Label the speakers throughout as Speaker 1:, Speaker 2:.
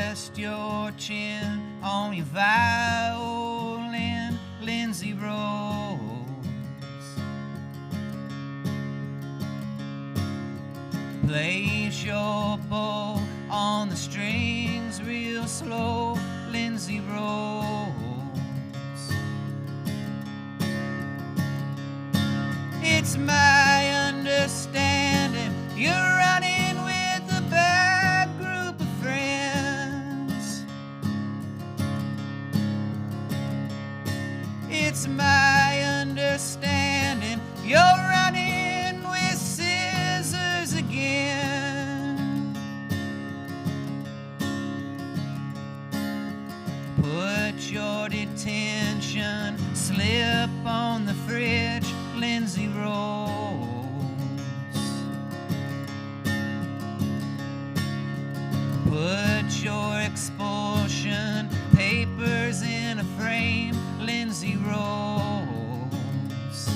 Speaker 1: rest your chin on your violin, Lindsay Rose. Place your bow on the strings real slow, Lindsay Rose. It's my understanding you're running with a bad group of friends. It's my understanding you're running with scissors again. Put your detention slip on the fridge, Lindsay Rose. Put your expulsion papers in a frame, Lindsay Rose.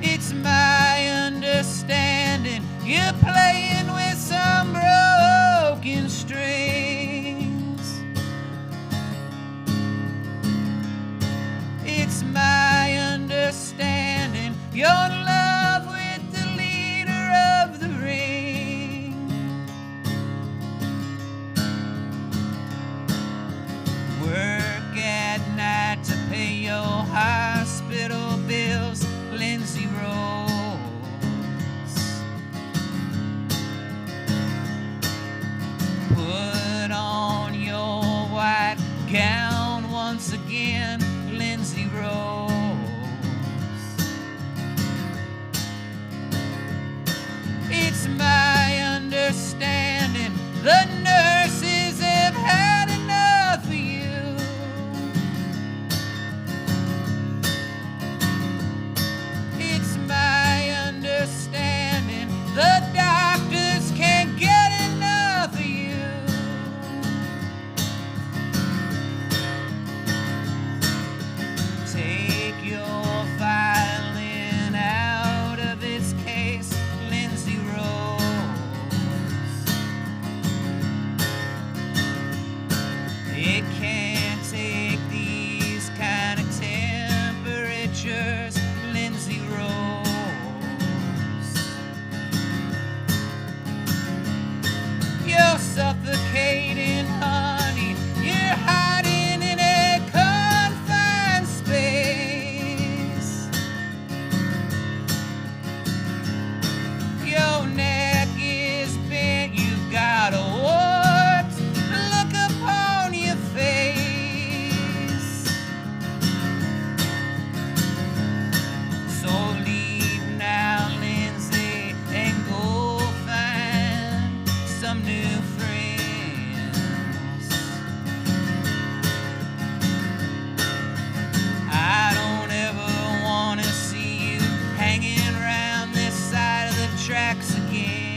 Speaker 1: It's my understanding you're playing with some broken strings. It's my understanding you're in love with the leader of the ring. Work at night to pay your hospital bills, Lindsay Rose. Put on your white gown once again, Lindsay Rose. It's my understanding the nurses have had enough of you. It's my understanding the doctors can't get enough of you. Take your violin out of its case, Lindsay Rose. It can't take these kind of temperatures, Lindsay Rose. You're suffocating, honey. You're hiding in a confined space. Your neck is bent, you've got a warped look upon your face. So leave now, Lindsay, and go find some new friends. I don't ever want to see you hanging around this side of the tracks again.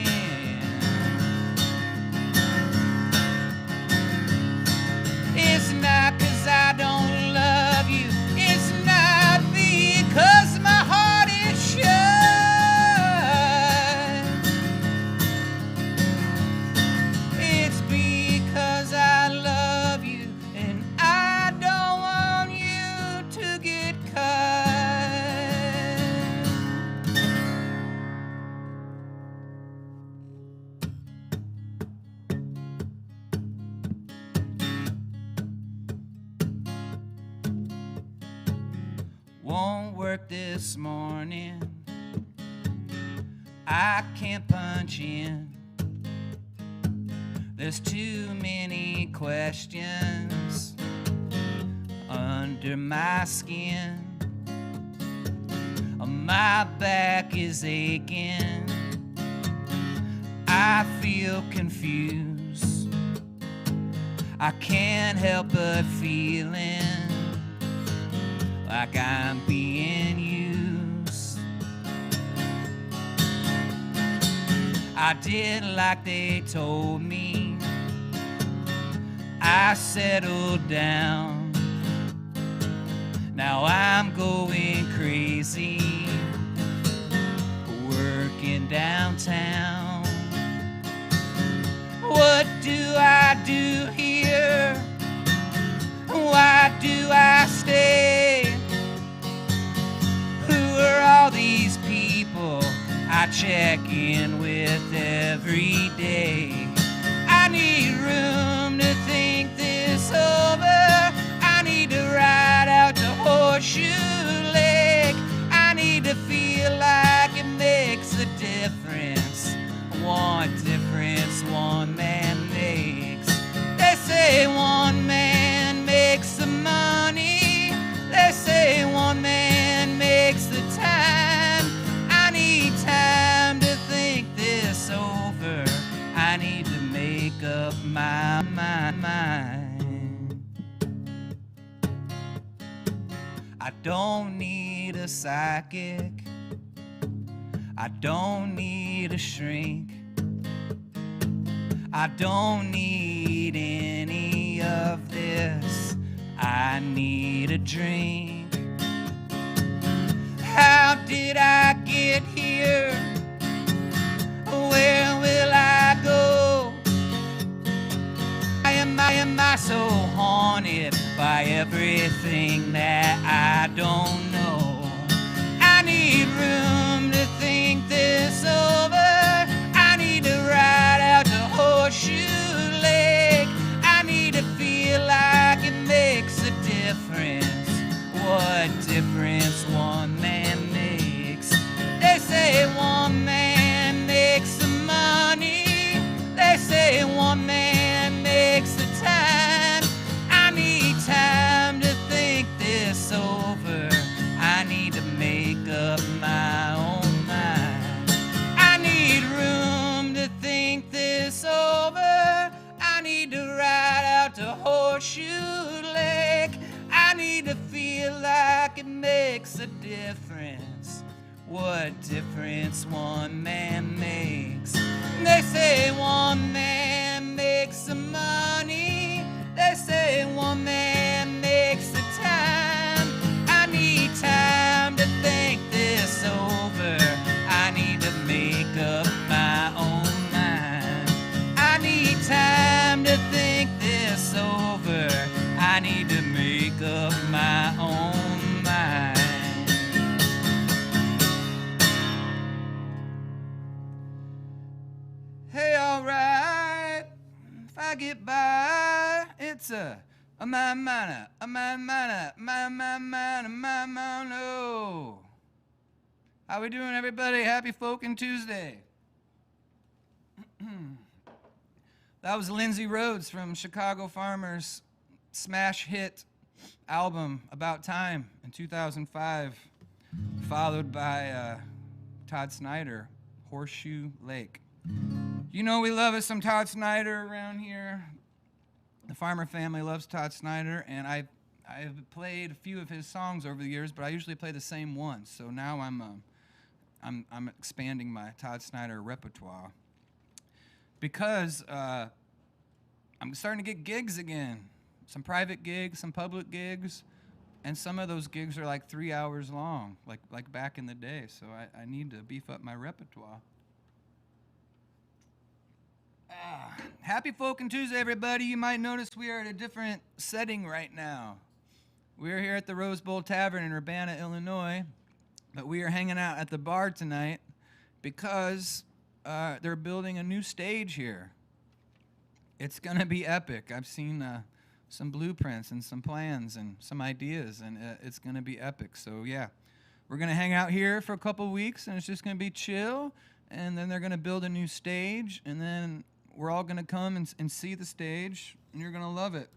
Speaker 1: It's not 'cause I don't love you. It's not because my heart is shut. It's because I love you and I don't want you to get cut. Won't work this morning. I can't punch in. There's too many questions under my skin. My back is aching. I feel confused. I can't help but feeling like I'm being used. I did like they told me. I settled down. Now I'm going crazy, working downtown. do I do here? Why do I stay? Who are all these people I check in with every day? I need room to think this over. I need to ride out to Horseshoe Lake. I need to feel like it makes a difference. What difference one man makes. They say one man makes the money. They say one man makes the time. I need time to think this over. I need to make up my mind. I don't need a psychic. I don't need a shrink. I don't need any of this. I need a drink. How did I get here? Where will I go? Why am I so haunted by everything that I don't know? I need room to think this over. I need to ride out to Horseshoe Lake. I need to feel like it makes a difference. What difference one man makes. They say one man makes the money. They say one man makes the time. I need time to think this over. I need to make up my own mind. I need room to think this over. I need to ride out to Horseshoe Lake. I need to feel like it makes a difference. What difference one man makes. They say one man makes the money. They say one man makes the time. I need time to think this over. I need to make up my own mind. I need time to think this over. I need to make up my own mind. Hey, alright, if I get by, it's a my mana, no. How we doing, everybody? Happy Folkin Tuesday. That was Lindsay Rose from Chicago Farmers' smash hit album About Time in 2005, followed by Todd Snyder, Horseshoe Lake. You know we love us some Todd Snyder around here. The Farmer family loves Todd Snyder, and I've played a few of his songs over the years, but I usually play the same one. So now I'm expanding my Todd Snyder repertoire because I'm starting to get gigs again. Some private gigs, some public gigs, and some of those gigs are like 3 hours long, like back in the day. So I need to beef up my repertoire. Happy Folkin Tuesday, everybody. You might notice we are at a different setting right now. We're here at the Rose Bowl Tavern in Urbana, Illinois, but we are hanging out at the bar tonight because they're building a new stage here. It's going to be epic. I've seen some blueprints and some plans and some ideas, and it's going to be epic. So, yeah, we're going to hang out here for a couple weeks, and it's just going to be chill, and then they're going to build a new stage, and then we're all going to come and see the stage, and you're going to love it.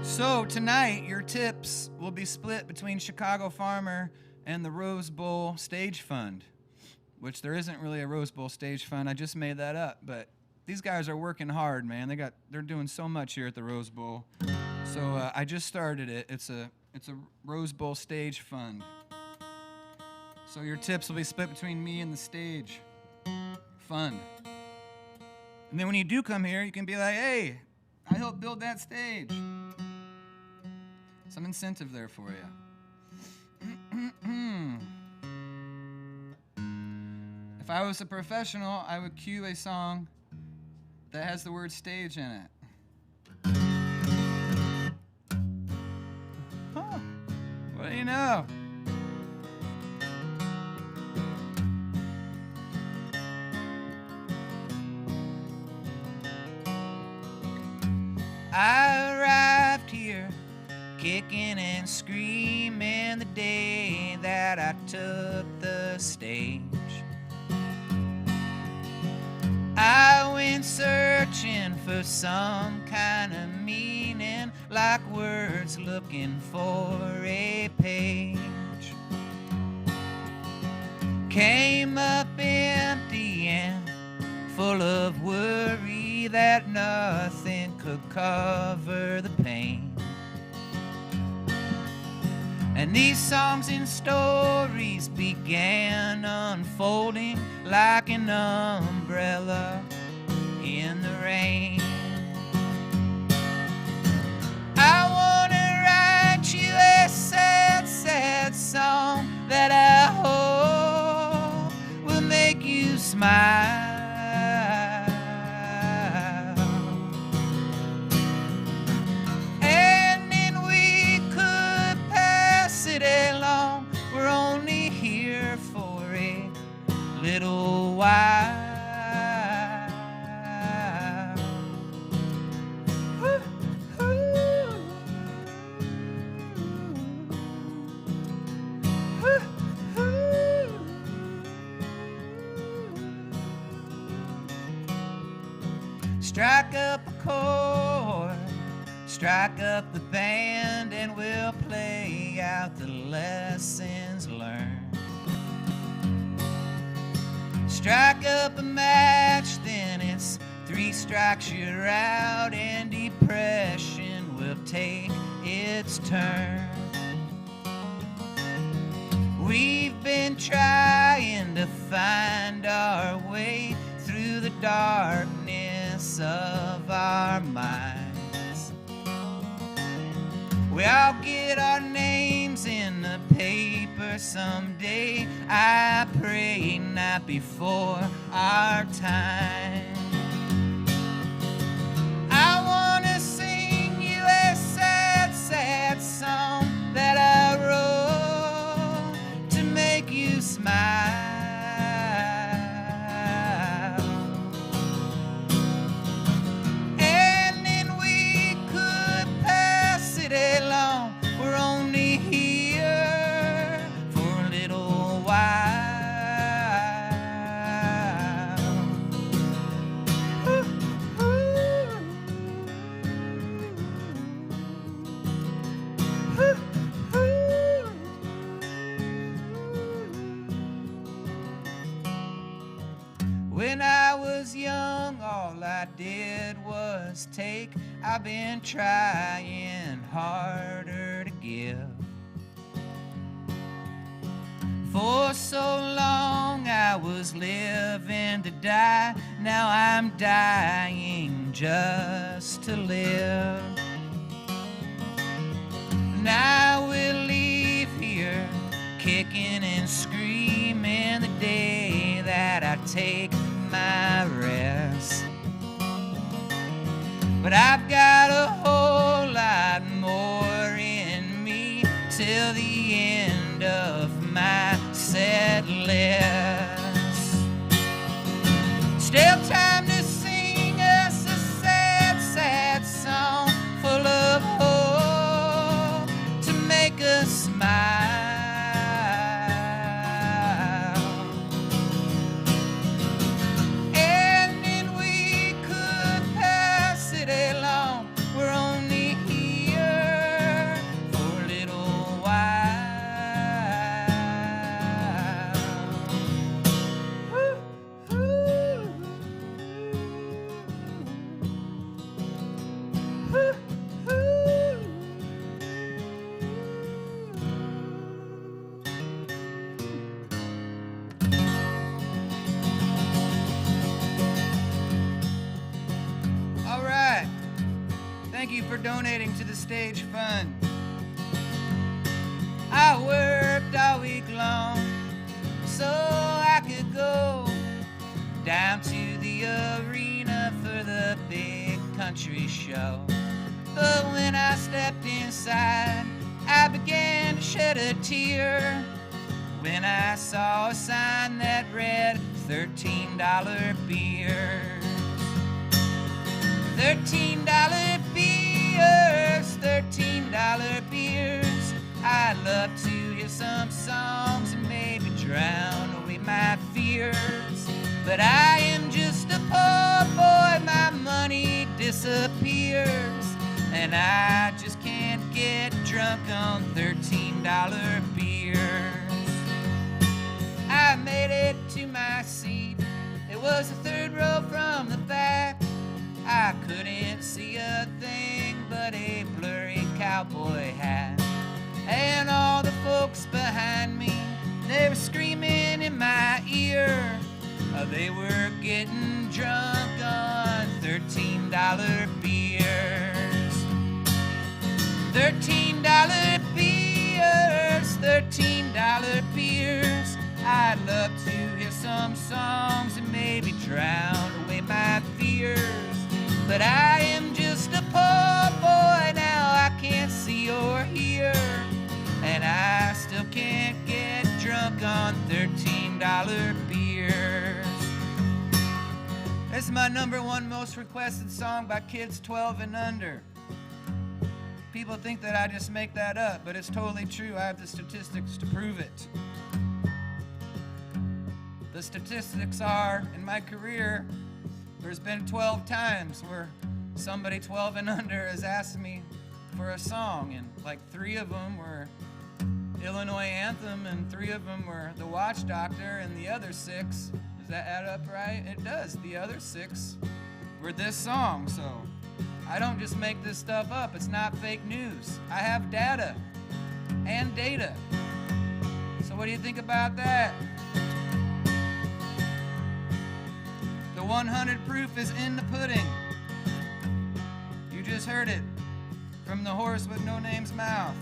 Speaker 1: So tonight, your tips will be split between Chicago Farmer and the Rose Bowl Stage Fund, which there isn't really a Rose Bowl Stage Fund. I just made that up, but these guys are working hard, man. They're doing so much here at the Rose Bowl. So I just started it. It's a Rose Bowl Stage Fund. So your tips will be split between me and the stage fund. And then when you do come here, you can be like, hey, I helped build that stage. Some incentive there for you. If
Speaker 2: If I was a professional, I would cue a song that has the word stage in it. Huh. What do you know?
Speaker 1: I arrived here kicking and screaming the day that I took the stage. I went searching for some kind of meaning, like words looking for a page. Came up empty and full of worry that nothing could cover the pain. And these songs and stories began unfolding like an umbrella in the rain. I wanna write you a sad, sad song that I hope will make you smile. Little while. Strike up a chord, strike up the band, and we'll play out the lessons learned. Strike up a match, then it's 3 strikes you're out, and depression will take its turn. We've been trying to find our way through the darkness of our minds. We all get our names in the paper someday. I pray not before our time. I wanna sing you a sad, sad song that I wrote to make you smile. And then we could pass it along. We're only here for a little while. When I was young, all I did was take. I've been trying harder to give. For so long I was living to die. Now I'm dying just to live. Now we'll leave here kicking and screaming the day that I take my rest. But I've got a whole lot more in me till the end of my set list. Still time to sing us a sad, sad song full of hope to make us smile. And then we could pass it along. We're only here for a little while. All right. Thank you for donating to the stage fund. I worked all week long so I could go country show. But when I stepped inside, I began to shed a tear when I saw a sign that read $13 beers. $13 beers, $13 beers. I'd love to hear some songs and maybe drown away my fears. But I am just a poor boy, my money disappears, and I just can't get drunk on $13 beers. I made it to my seat. It was the third row from the back. I couldn't see a thing but a blurry cowboy hat. And all the folks behind me, they were screaming in my ear. They were getting drunk on $13 beers. $13 beers, $13 beers. I'd love to hear some songs and maybe drown away my fears. But I am just a poor boy now, I can't see or hear, and I still can't get drunk on $13 beers. This is my #1 most requested song by kids 12 and under. People think that I just make that up, but it's totally true. I have the statistics to prove it. The statistics are, in my career, there's been 12 times where somebody 12 and under has asked me for a song, and like 3 of them were Illinois Anthem, and 3 of them were The Watch Doctor, and the other 6, does that add up right? It does. The other 6 were this song, so I don't just make this stuff up. It's not fake news. I have data and data. So what do you think about that? The 100 proof is in the pudding. You just heard it from the horse with no name's mouth.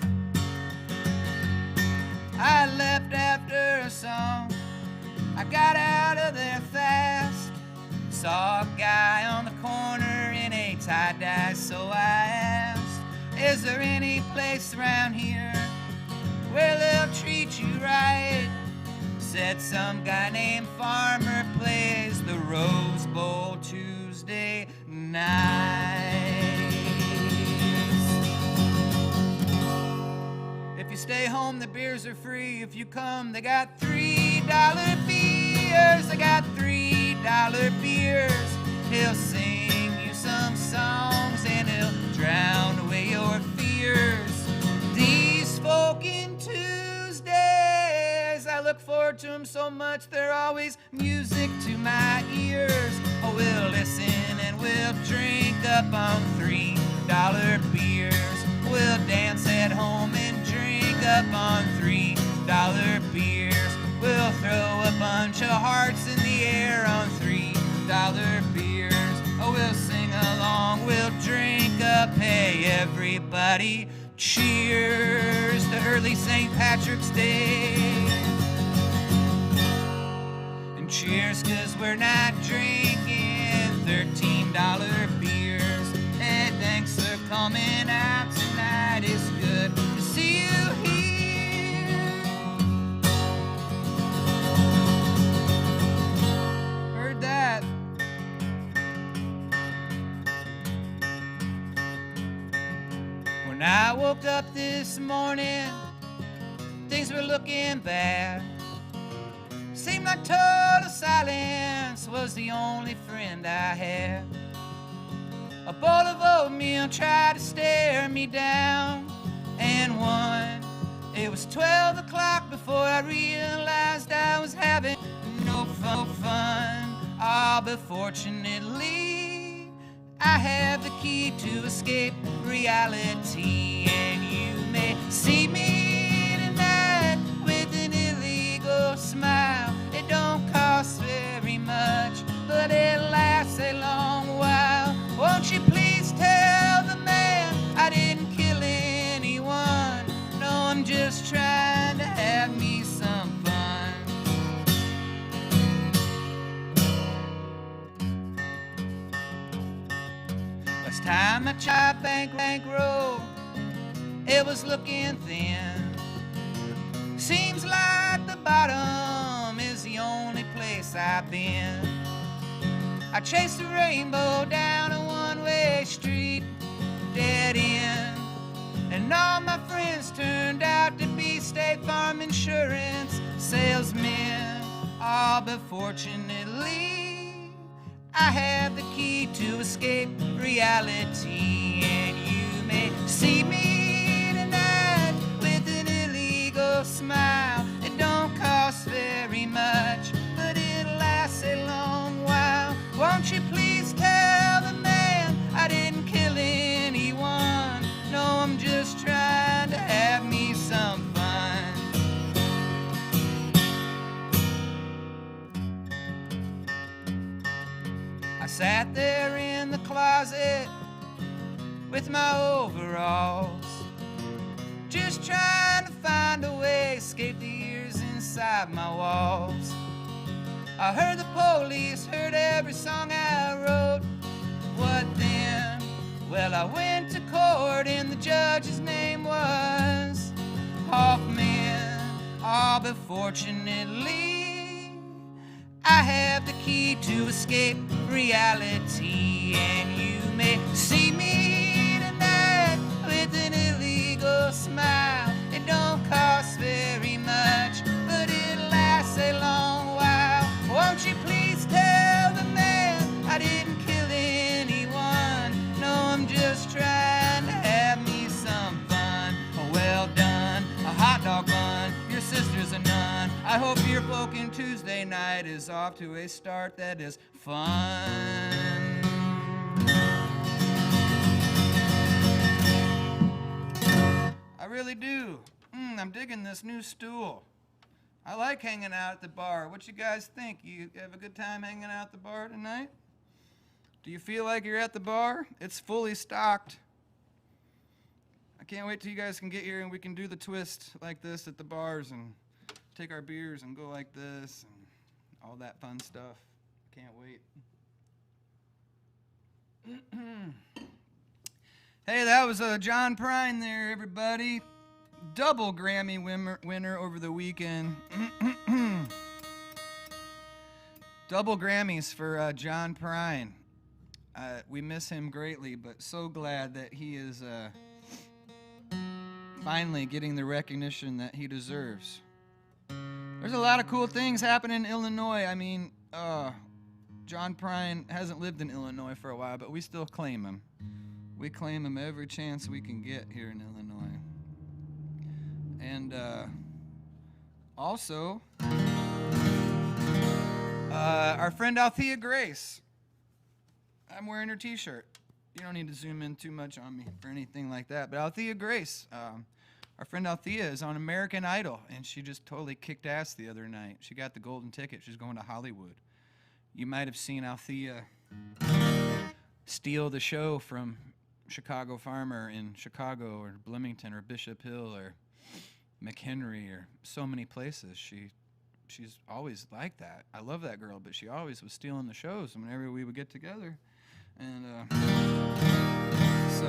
Speaker 1: I left after a song. I got out of there fast. Saw a guy on the corner in a tie-dye, so I asked, is there any place around here where they'll treat you right? Said some guy named Farmer plays the Rose Bowl Tuesday nights. If you stay home, the beers are free. If you come, they got $3 beers. They got $3 beers. He'll sing you some songs and he'll drown away your fears. These Folkin Tuesdays, I look forward to them so much. They're always music to my ears. Oh, we'll listen and we'll drink up on $3 beers. We'll dance at home and drink up on $3 beers. We'll throw a bunch of hearts in the air on $3 beers. Oh, we'll sing along, we'll drink up, hey everybody, cheers to early St. Patrick's Day. And cheers, 'cause we're not drinking $13 beers. Hey, thanks for coming out tonight, it's good to see you here. Heard that? When I woke up this morning, things were looking bad. Seemed like total silence was the only friend I had. A bowl of oatmeal tried to stare me down, and it was 12 o'clock before I realized I was having no fun. Ah, but fortunately, I have the key to escape reality, and you may see me tonight with an illegal smile. It don't cost very much, but it lasts a long while. Won't you please tell the man I didn't kill anyone? No, I'm just trying to have me some fun. Last time I tried bankroll, it was looking thin. Seems like the bottom is the only place I've been. I chased a rainbow down a one-way street, dead end. And all my friends turned out to be State Farm insurance salesmen. All but fortunately, I have the key to escape reality. And you may see me tonight with an illegal smile. It don't cost very much, but it'll last a long while. Won't you please tell the man I didn't kill anyone? No, I'm just trying to have me some fun. I sat there in the closet with my overalls, just trying to find a way, escape the years inside my walls. I heard the police, heard every song I wrote. What then? Well, I went to court and the judge's name was Hoffman. Oh, but fortunately, I have the key to escape reality. And you may see me tonight with an illegal smile. It don't cost very much, but it'll last a long while. Won't you please tell the man I didn't kill anyone? No, I'm just trying to have me some fun. Well done, a hot dog bun, your sister's a nun. I hope your Folkin Tuesday night is off to a start that is fun. I really do. I'm digging this new stool. I like hanging out at the bar. What you guys think? You have a good time hanging out at the bar tonight? Do you feel like you're at the bar? It's fully stocked. I can't wait till you guys can get here and we can do the twist like this at the bars and take our beers and go like this and all that fun stuff. Can't wait. Hey, that was John Prine there, everybody. Double Grammy winner over the weekend. Double Grammys for John Prine. We miss him greatly, but so glad that he is finally getting the recognition that he deserves. There's a lot of cool things happening in Illinois. I mean, John Prine hasn't lived in Illinois for a while, but we still claim him. We claim him every chance we can get here in Illinois. And also, our friend Althea Grace. I'm wearing her t-shirt. You don't need to zoom in too much on me or anything like that. But Althea Grace, our friend Althea is on American Idol, and she just totally kicked ass the other night. She got the golden ticket. She's going to Hollywood. You might have seen Althea steal the show from Chicago Farmer in Chicago or Bloomington or Bishop Hill or McHenry or so many places. She's always like that. I love that girl, but she always was stealing the shows whenever we would get together. And so,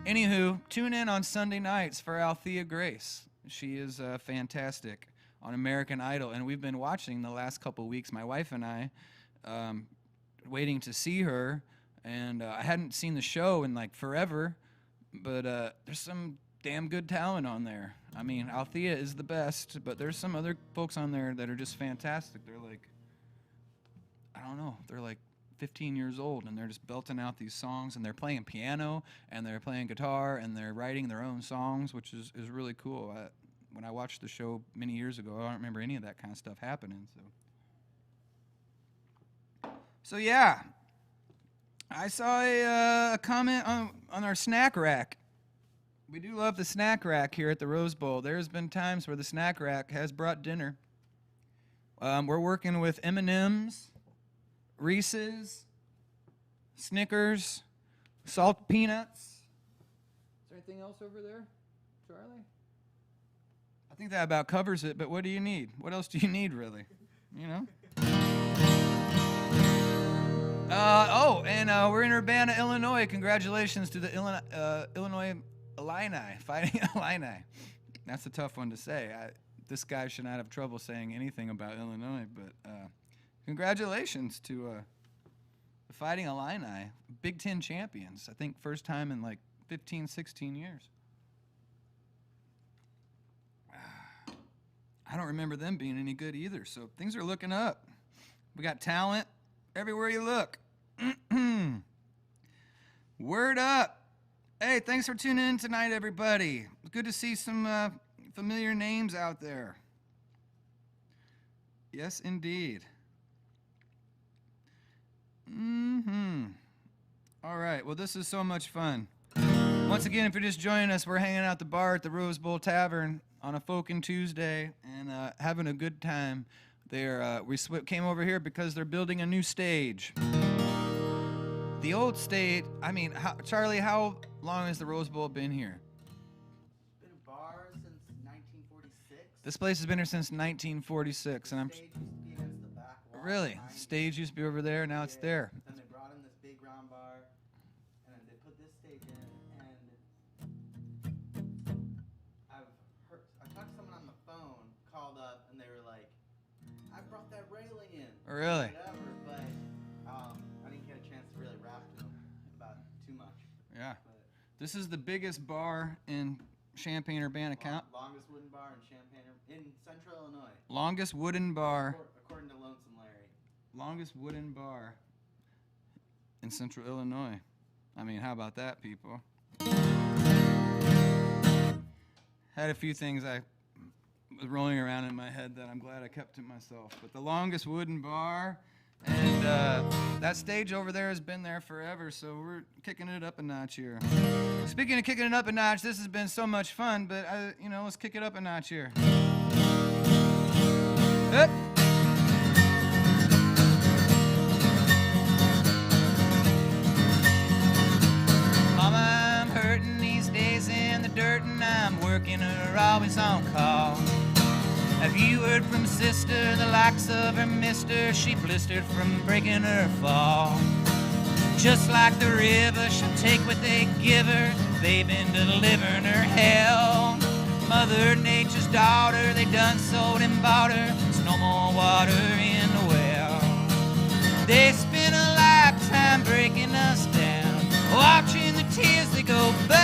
Speaker 1: anywho, tune in on Sunday nights for Althea Grace. She is fantastic on American Idol, and we've been watching the last couple weeks, my wife and I, waiting to see her. And I hadn't seen the show in like forever, but there's some damn good talent on there. I mean, Althea is the best, but there's some other folks on there that are just fantastic. They're like, I don't know, they're like 15 years old, and they're just belting out these songs, and they're playing piano, and they're playing guitar, and they're writing their own songs, which is really cool. When I watched the show many years ago, I don't remember any of that kind of stuff happening. So yeah. I saw a comment on our snack rack. We do love the snack rack here at the Rose Bowl. There's been times where the snack rack has brought dinner. We're working with M&M's, Reese's, Snickers, salt peanuts. Is there anything else over there, Charlie? I think that about covers it, but what do you need? What else do you need, really? You know? And
Speaker 2: now. We're in Urbana, Illinois. Congratulations to the Illinois Illini, Fighting Illini. That's a tough one to say. This guy should not have trouble saying anything about Illinois, but congratulations to the Fighting Illini, Big Ten champions. I think first time in like 15, 16 years. I don't remember them being any good either, so things are looking up. We got talent everywhere you look. Word up. Hey, thanks for tuning in tonight, everybody. It's good to see some familiar names out there. Yes, indeed. All right, well, this is so much fun. Once again, if you're just joining us, we're hanging out at the bar at the Rose Bowl Tavern on a Folkin Tuesday and having a good time. We came over here because they're building a new stage. The old stage, I mean, Charlie, how long has the Rose Bowl been here?
Speaker 3: It's been a bar since 1946.
Speaker 2: This place has been here since 1946, and I'm
Speaker 3: Stage used to be against the back wall.
Speaker 2: really
Speaker 3: behind
Speaker 2: stage used to be over there. Now it's there.
Speaker 3: Then they brought in this big round bar, and then they put this stage in. And I talked to someone on the phone, called up, and they were like, "I brought that railing in."
Speaker 2: Really?
Speaker 3: Whatever, but I didn't get a chance to really rap to them about too much.
Speaker 2: Yeah.
Speaker 3: But
Speaker 2: This is the biggest bar in Champaign, Urbana County.
Speaker 3: longest wooden bar in Champaign, in Central Illinois,
Speaker 2: Longest wooden bar.
Speaker 3: according to Lonesome Larry.
Speaker 2: Longest wooden bar in Central Illinois. I mean, how about that, people? Had a few things I was rolling around in my head that I'm glad I kept to myself. But the longest wooden bar, and that stage over there has been there forever, so we're kicking it up a notch here. Speaking of kicking it up a notch, this has been so much fun, but let's kick it up a notch here. Up. Mama, I'm hurting these days in the dirt, and I'm working her always on call. Have you heard from sister, the likes of her mister? She blistered from breaking her fall. Just like the river, she'll take what they give her. They've been delivering her hell. Mother Nature's daughter, they done sold and bought her. There's no more water in the well. They spent a lifetime breaking us down, watching the tears that go by.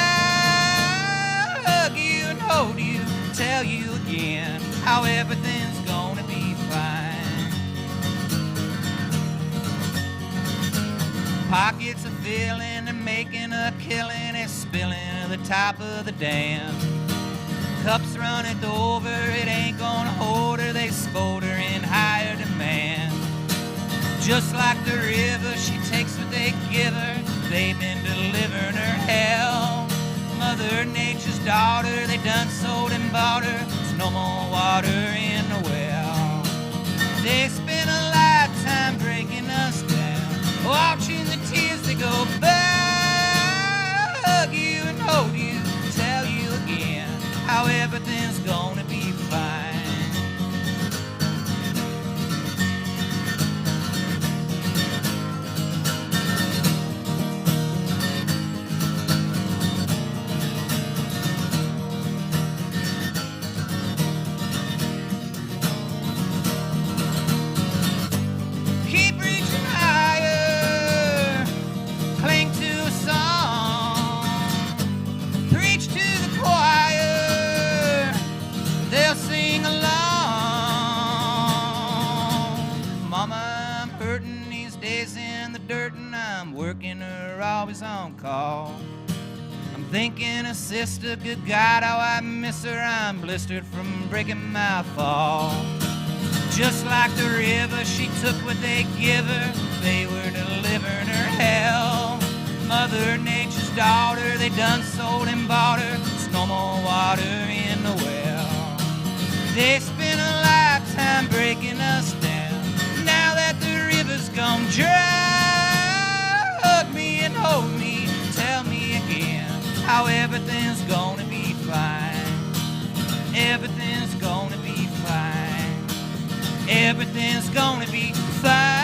Speaker 2: Hug you and hold you, tell you again how everything's gonna be fine. Pockets are filling and making a killing, it's spilling to the top of the dam. Cups running over, it ain't gonna hold her, they spoiled her in higher demand. Just like the river, she takes what they give her, they've been delivering her hell. Mother Nature's daughter, they done sold and bought her, there's no more water in the well. They spent a lifetime breaking us down, watching the tears that go by. Hug you and hold you, tell you again how everything's gonna be fine. Keep reaching higher, cling to a song, preach to the choir, they'll sing along. Mama, I'm hurting these days in the dirt, and I'm working her always on call. I'm thinking of sister, good God, how I miss her. I'm blistered from breaking my fall. Just like the river, she took what they give her, they were delivering her hell. Mother Nature's daughter, they done sold and bought her, there's no more water in the well. They spent a lifetime breaking us down, now that the river's gone dry. Hug me and hold me, tell me again how everything's gonna be fine. Everything's gonna be fine. Everything's gonna be fine.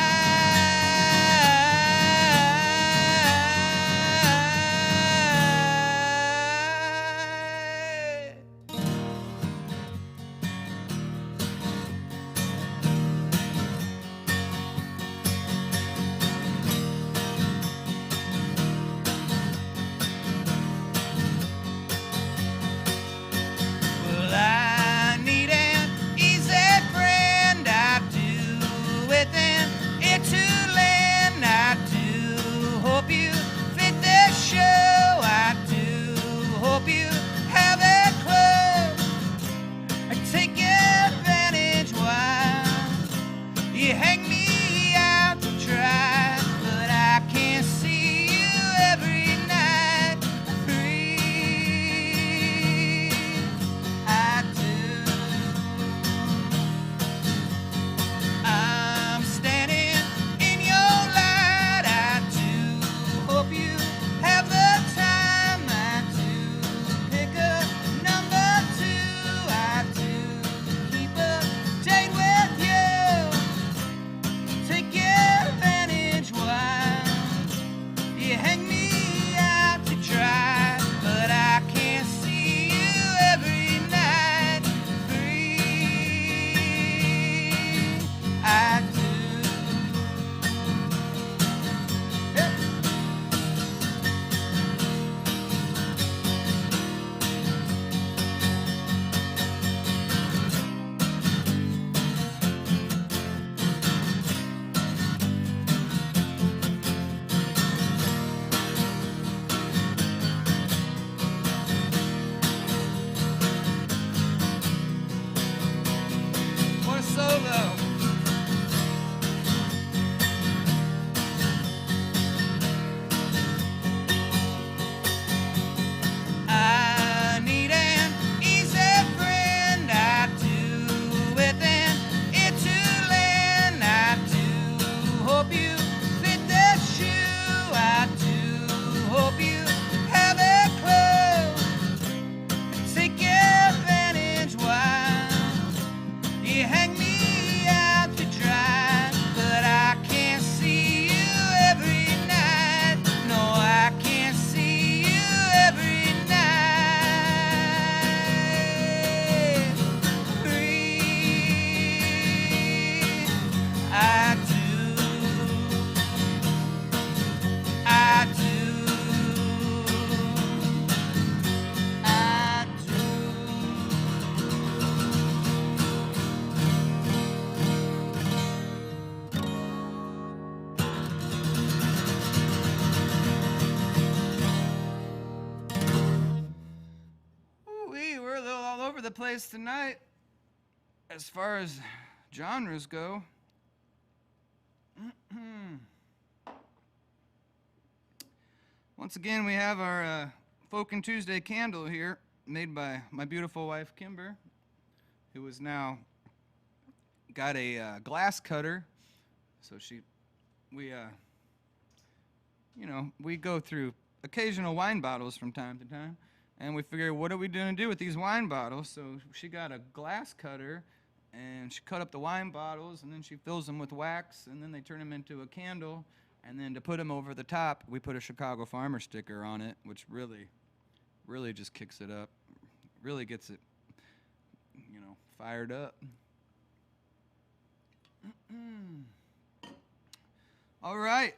Speaker 2: place tonight, as far as genres go. Once again, we have our Folkin Tuesday candle here, made by my beautiful wife, Kimber, who has now got a glass cutter. So we go through occasional wine bottles from time to time, and we figure, what are we going to do with these wine bottles? So she got a glass cutter, and she cut up the wine bottles, and then she fills them with wax, and then they turn them into a candle. And then to put them over the top, we put a Chicago Farmer sticker on it, which really just kicks it up, really gets it, fired up. All right.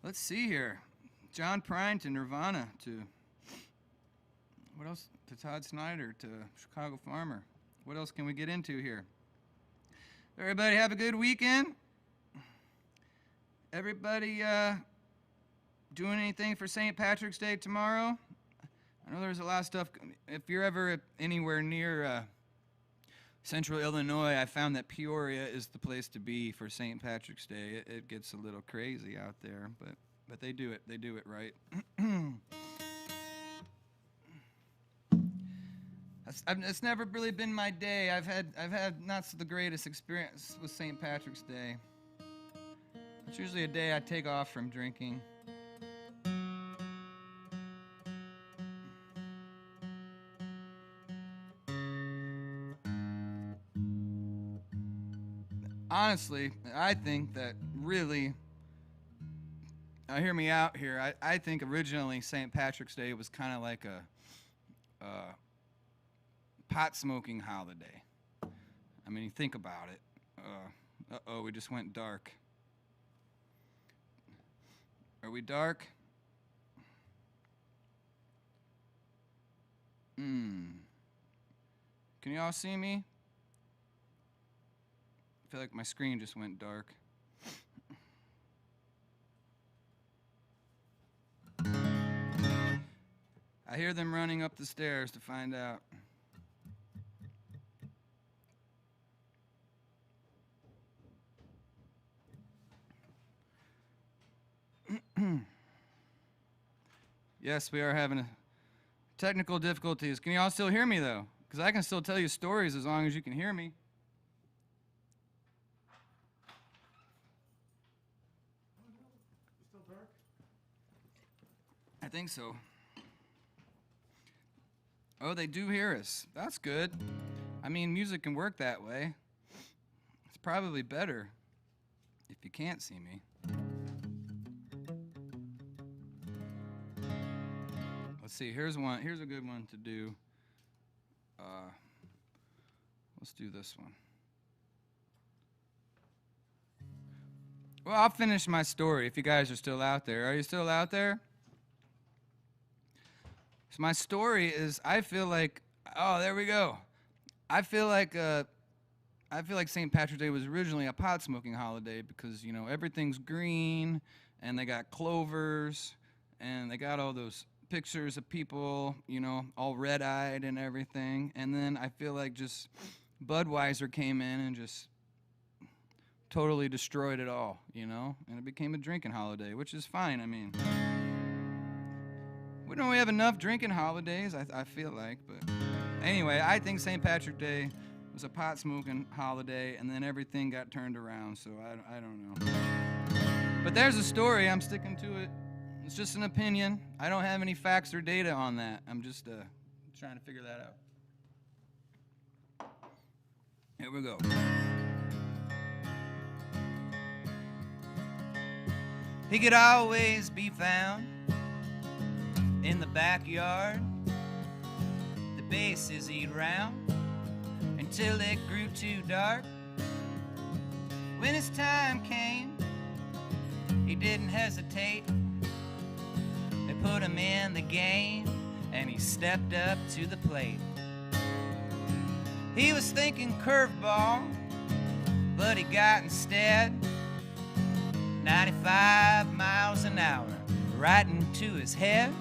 Speaker 2: Let's see here. John Prine to Nirvana to, what else? To Todd Snyder to Chicago Farmer. What else can we get into here? Everybody have a good weekend. Everybody doing anything for St. Patrick's Day tomorrow? I know there's a lot of stuff. If you're ever anywhere near central Illinois, I found that Peoria is the place to be for St. Patrick's Day. It gets a little crazy out there, but they do it. They do it right. It's never really been my day. I've had not so the greatest experience with St. Patrick's Day. It's usually a day I take off from drinking. Honestly, I think that really, now hear me out here, I think originally St. Patrick's Day was kind of like a pot smoking holiday. I mean, you think about it. Uh-oh, we just went dark. Are we dark? Can you all see me? I feel like my screen just went dark. I hear them running up the stairs to find out. Yes, we are having technical difficulties. Can you all still hear me, though? Because I can still tell you stories as long as you can hear me.
Speaker 3: Still dark?
Speaker 2: I think so. Oh, they do hear us. That's good. I mean, music can work that way. It's probably better if you can't see me. Let's see, here's one. Here's a good one to do. Let's do this one. Well, I'll finish my story if you guys are still out there. Are you still out there? So my story is, I feel like, oh, there we go. I feel like St. Patrick's Day was originally a pot smoking holiday because, everything's green and they got clovers and they got all those pictures of people, all red-eyed and everything. And then I feel like just Budweiser came in and just totally destroyed it all, and it became a drinking holiday, which is fine. I mean, we don't really have enough drinking holidays, I feel like. But anyway, I think St. Patrick's Day was a pot-smoking holiday, and then everything got turned around, so I don't know. But there's a story. I'm sticking to it. It's just an opinion. I don't have any facts or data on that. I'm just trying to figure that out. Here we go. He could always be found in the backyard. The bases he'd round until it grew too dark. When his time came, he didn't hesitate. They put him in the game, and he stepped up to the plate. He was thinking curveball, but he got instead 95 miles an hour right into his head.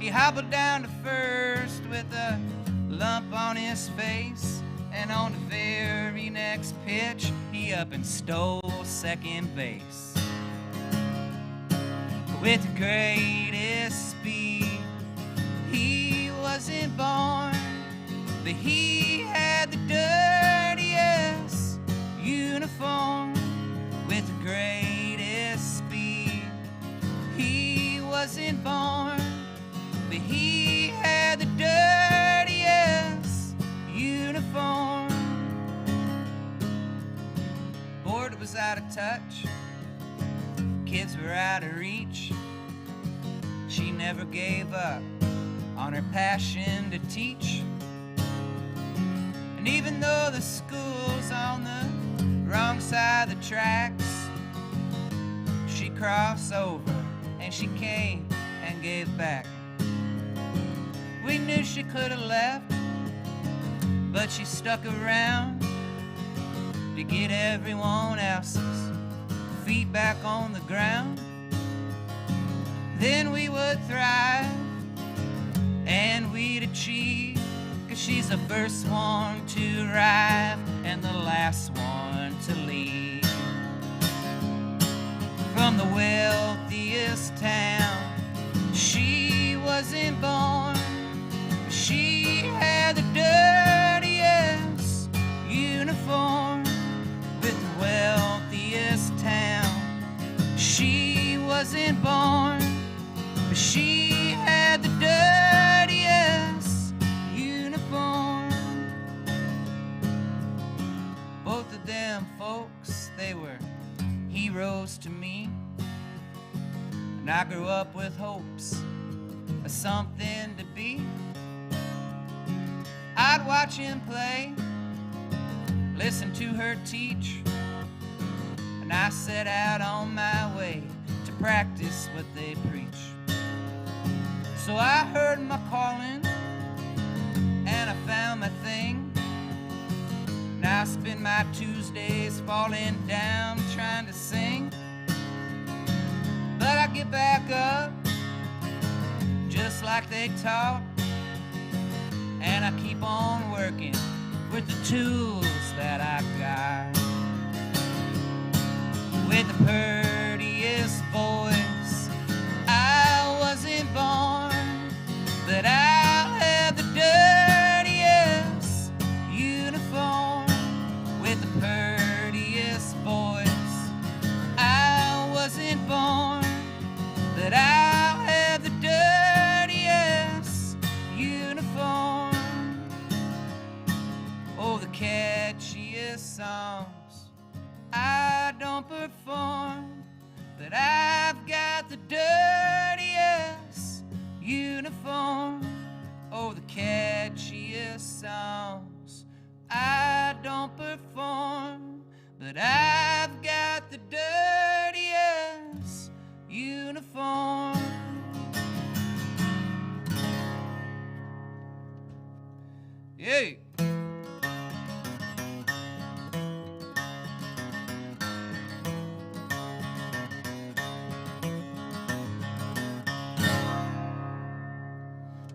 Speaker 2: He hobbled down to first with a lump on his face, and on the very next pitch, he up and stole second base. With the greatest speed, he wasn't born, but he had the dirtiest uniform. With the greatest speed, he wasn't born, but he had the dirtiest uniform. Board was out of touch, kids were out of reach. She never gave up on her passion to teach. And even though the school's on the wrong side of the tracks, she crossed over and she came and gave back. We knew she could have left, but she stuck around to get everyone else's feet back on the ground. Then we would thrive and we'd achieve, 'cause she's the first one to arrive and the last one to leave. From the wealthiest town, she wasn't born. She had the dirtiest uniform. With the wealthiest town, she wasn't born, but she had the dirtiest uniform. Both of them folks, they were heroes to me. And I grew up with hopes of something to be. I'd watch him play, listen to her teach, and I set out on my way to practice what they preach. So I heard my calling, and I found my thing. Now I spend my Tuesdays falling down trying to sing. But I get back up, just like they taught, and I keep on working with the tools that I got. With the prettiest voice, I wasn't born, but I'll have the dirtiest uniform. With the prettiest voice, I wasn't born, but I'll have the dirtiest uniform. Oh, the catchiest songs I don't perform, but I've got the dirtiest uniform. Oh, the catchiest songs I don't perform, but I've got the dirtiest uniform. Yay!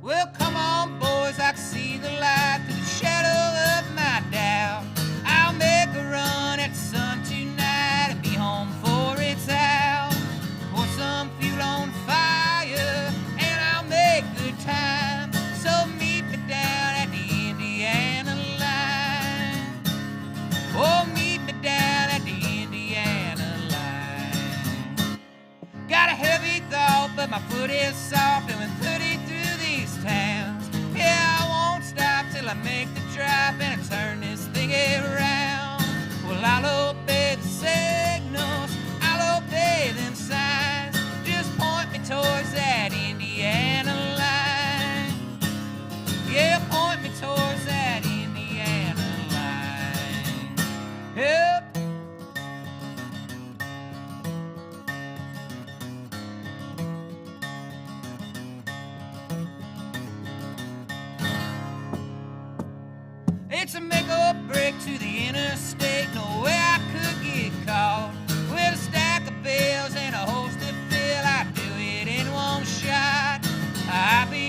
Speaker 2: Well, come on, boys, I can see the light through the shadow of my doubt. I'll make a run at the sun tonight and be home before it's out. Pour some fuel on the fire and I'll make good time. So meet me down at the Indiana line. Oh, meet me down at the Indiana line. Got a heavy thought, but my foot is soft, and with 30 through these towns, yeah, I won't stop till I make the drop and I turn this thing around. Well, I'll obey the signals, I'll obey them signs. Just point me towards that Indiana line. Yeah, point me towards that Indiana line. Yep. It's a make or break to the interstate, no way I could get caught. With a stack of bills and a hose to fill, I'd do it in one shot. I'd be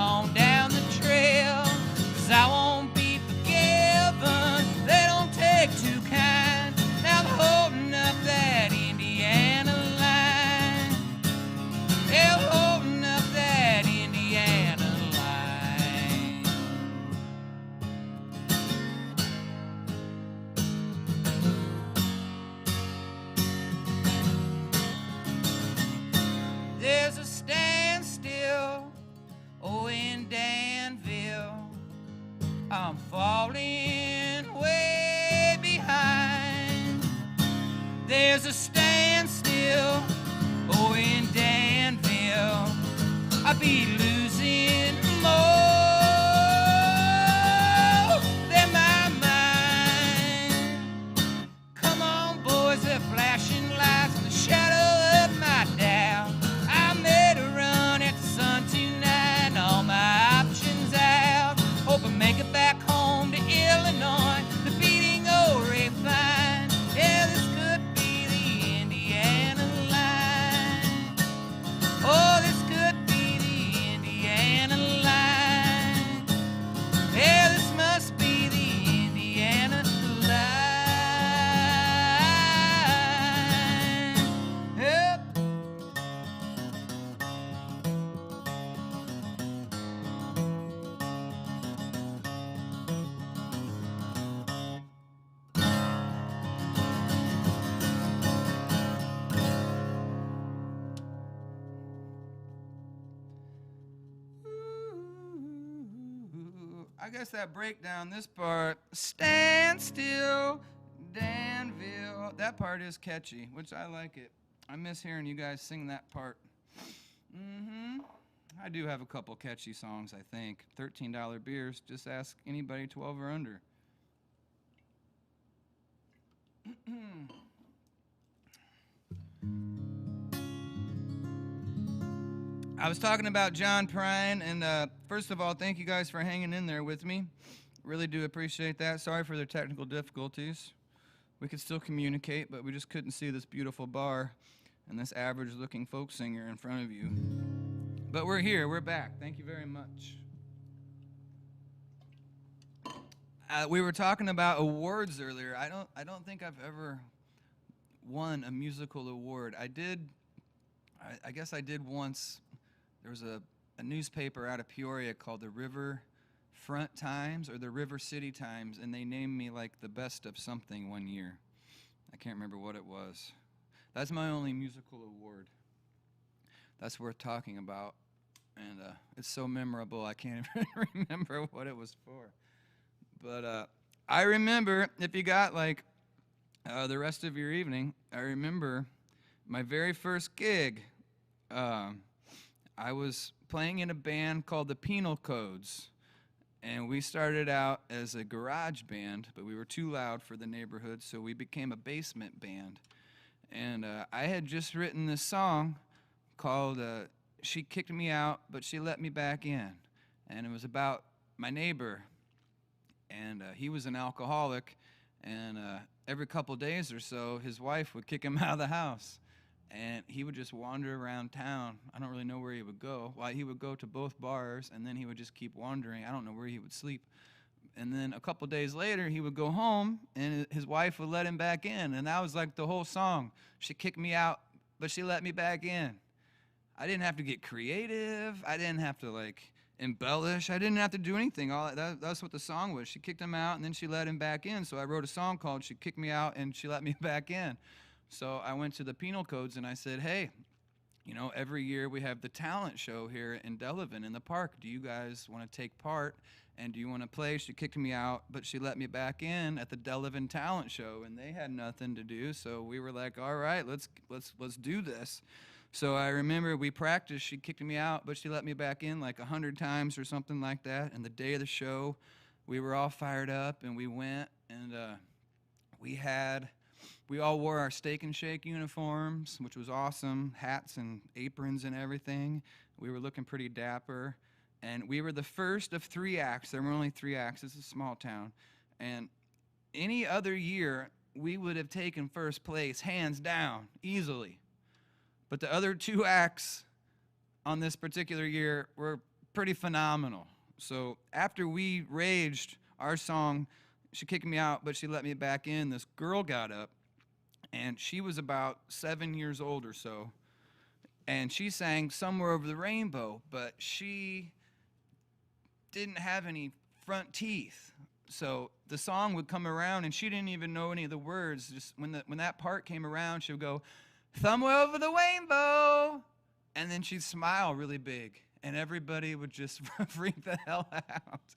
Speaker 1: on down the trail, 'cause I won't be forgiven. They don't take too kind. Now I'm holding up that Indiana line. They're holding up that Indiana line. There's a standstill, oh, in Danville. I'm falling way behind. There's a standstill, oh, in Danville. I'll be losing more than my mind. Come on, boys, they're flashing lights in the shadow of my doubt. I made a run at the sun tonight, all my options out. Hope I make it back home to Illinois, the beating old Fine. Yeah, this could be the Indiana line. Oh, this could be the Indiana line. Yeah, this must be the Indiana line. Yep. I guess that breakdown, this part, stand still, Danville. That part is catchy, which I like it. I miss hearing you guys sing that part. I do have a couple catchy songs, I think. $13 beers, just ask anybody 12 or under. I was talking about John Prine, and first of all, thank you guys for hanging in there with me. Really do appreciate that. Sorry for the technical difficulties. We could still communicate, but we just couldn't see this beautiful bar and this average-looking folk singer in front of you. But we're here. We're back. Thank you very much. We were talking about awards earlier. I don't think I've ever won a musical award. I guess I did once. There was a newspaper out of Peoria called the River Front Times or the River City Times, and they named me like the best of something one year. I can't remember what it was. That's my only musical award. That's worth talking about, and it's so memorable I can't even remember what it was for. But I remember, if you got like the rest of your evening, I remember my very first gig. I was playing in a band called the Penal Codes, and we started out as a garage band, but we were too loud for the neighborhood, so we became a basement band. And I had just written this song called She Kicked Me Out, But She Let Me Back In. And it was about my neighbor, and he was an alcoholic, and every couple days or so, his wife would kick him out of the house. And he would just wander around town. I don't really know where he would go. Well, he would go to both bars, and then he would just keep wandering. I don't know where he would sleep. And then a couple days later, he would go home, and his wife would let him back in. And that was like the whole song. She kicked me out, but she let me back in. I didn't have to get creative. I didn't have to, like, embellish. I didn't have to do anything. That's what the song was. She kicked him out, and then she let him back in. So I wrote a song called She Kicked Me Out, and She Let Me Back In. So I went to the Penal Codes and I said, hey, you know, every year we have the talent show here in Delavan in the park. Do you guys want to take part? And do you want to play? She kicked me out, but she let me back in at the Delavan talent show, and they had nothing to do. So we were like, all right, let's do this. So I remember we practiced. She kicked me out, but she let me back in like 100 times or something like that. And the day of the show, we were all fired up, and we went, and we all wore our Steak and Shake uniforms, which was awesome, hats and aprons and everything. We were looking pretty dapper. And we were the first of 3 acts. There were only 3 acts. It's a small town. And any other year, we would have taken first place, hands down, easily. But the other 2 acts on this particular year were
Speaker 2: pretty phenomenal. So after we raged our song, she kicked me out, but she let me back in. This girl got up, and she was about 7 years old or so, and she sang Somewhere Over the Rainbow, but she didn't have any front teeth. So the song would come around, and she didn't even know any of the words. Just when that part came around, she would go, "Somewhere over the rainbow," and then she'd smile really big, and everybody would just freak the hell out.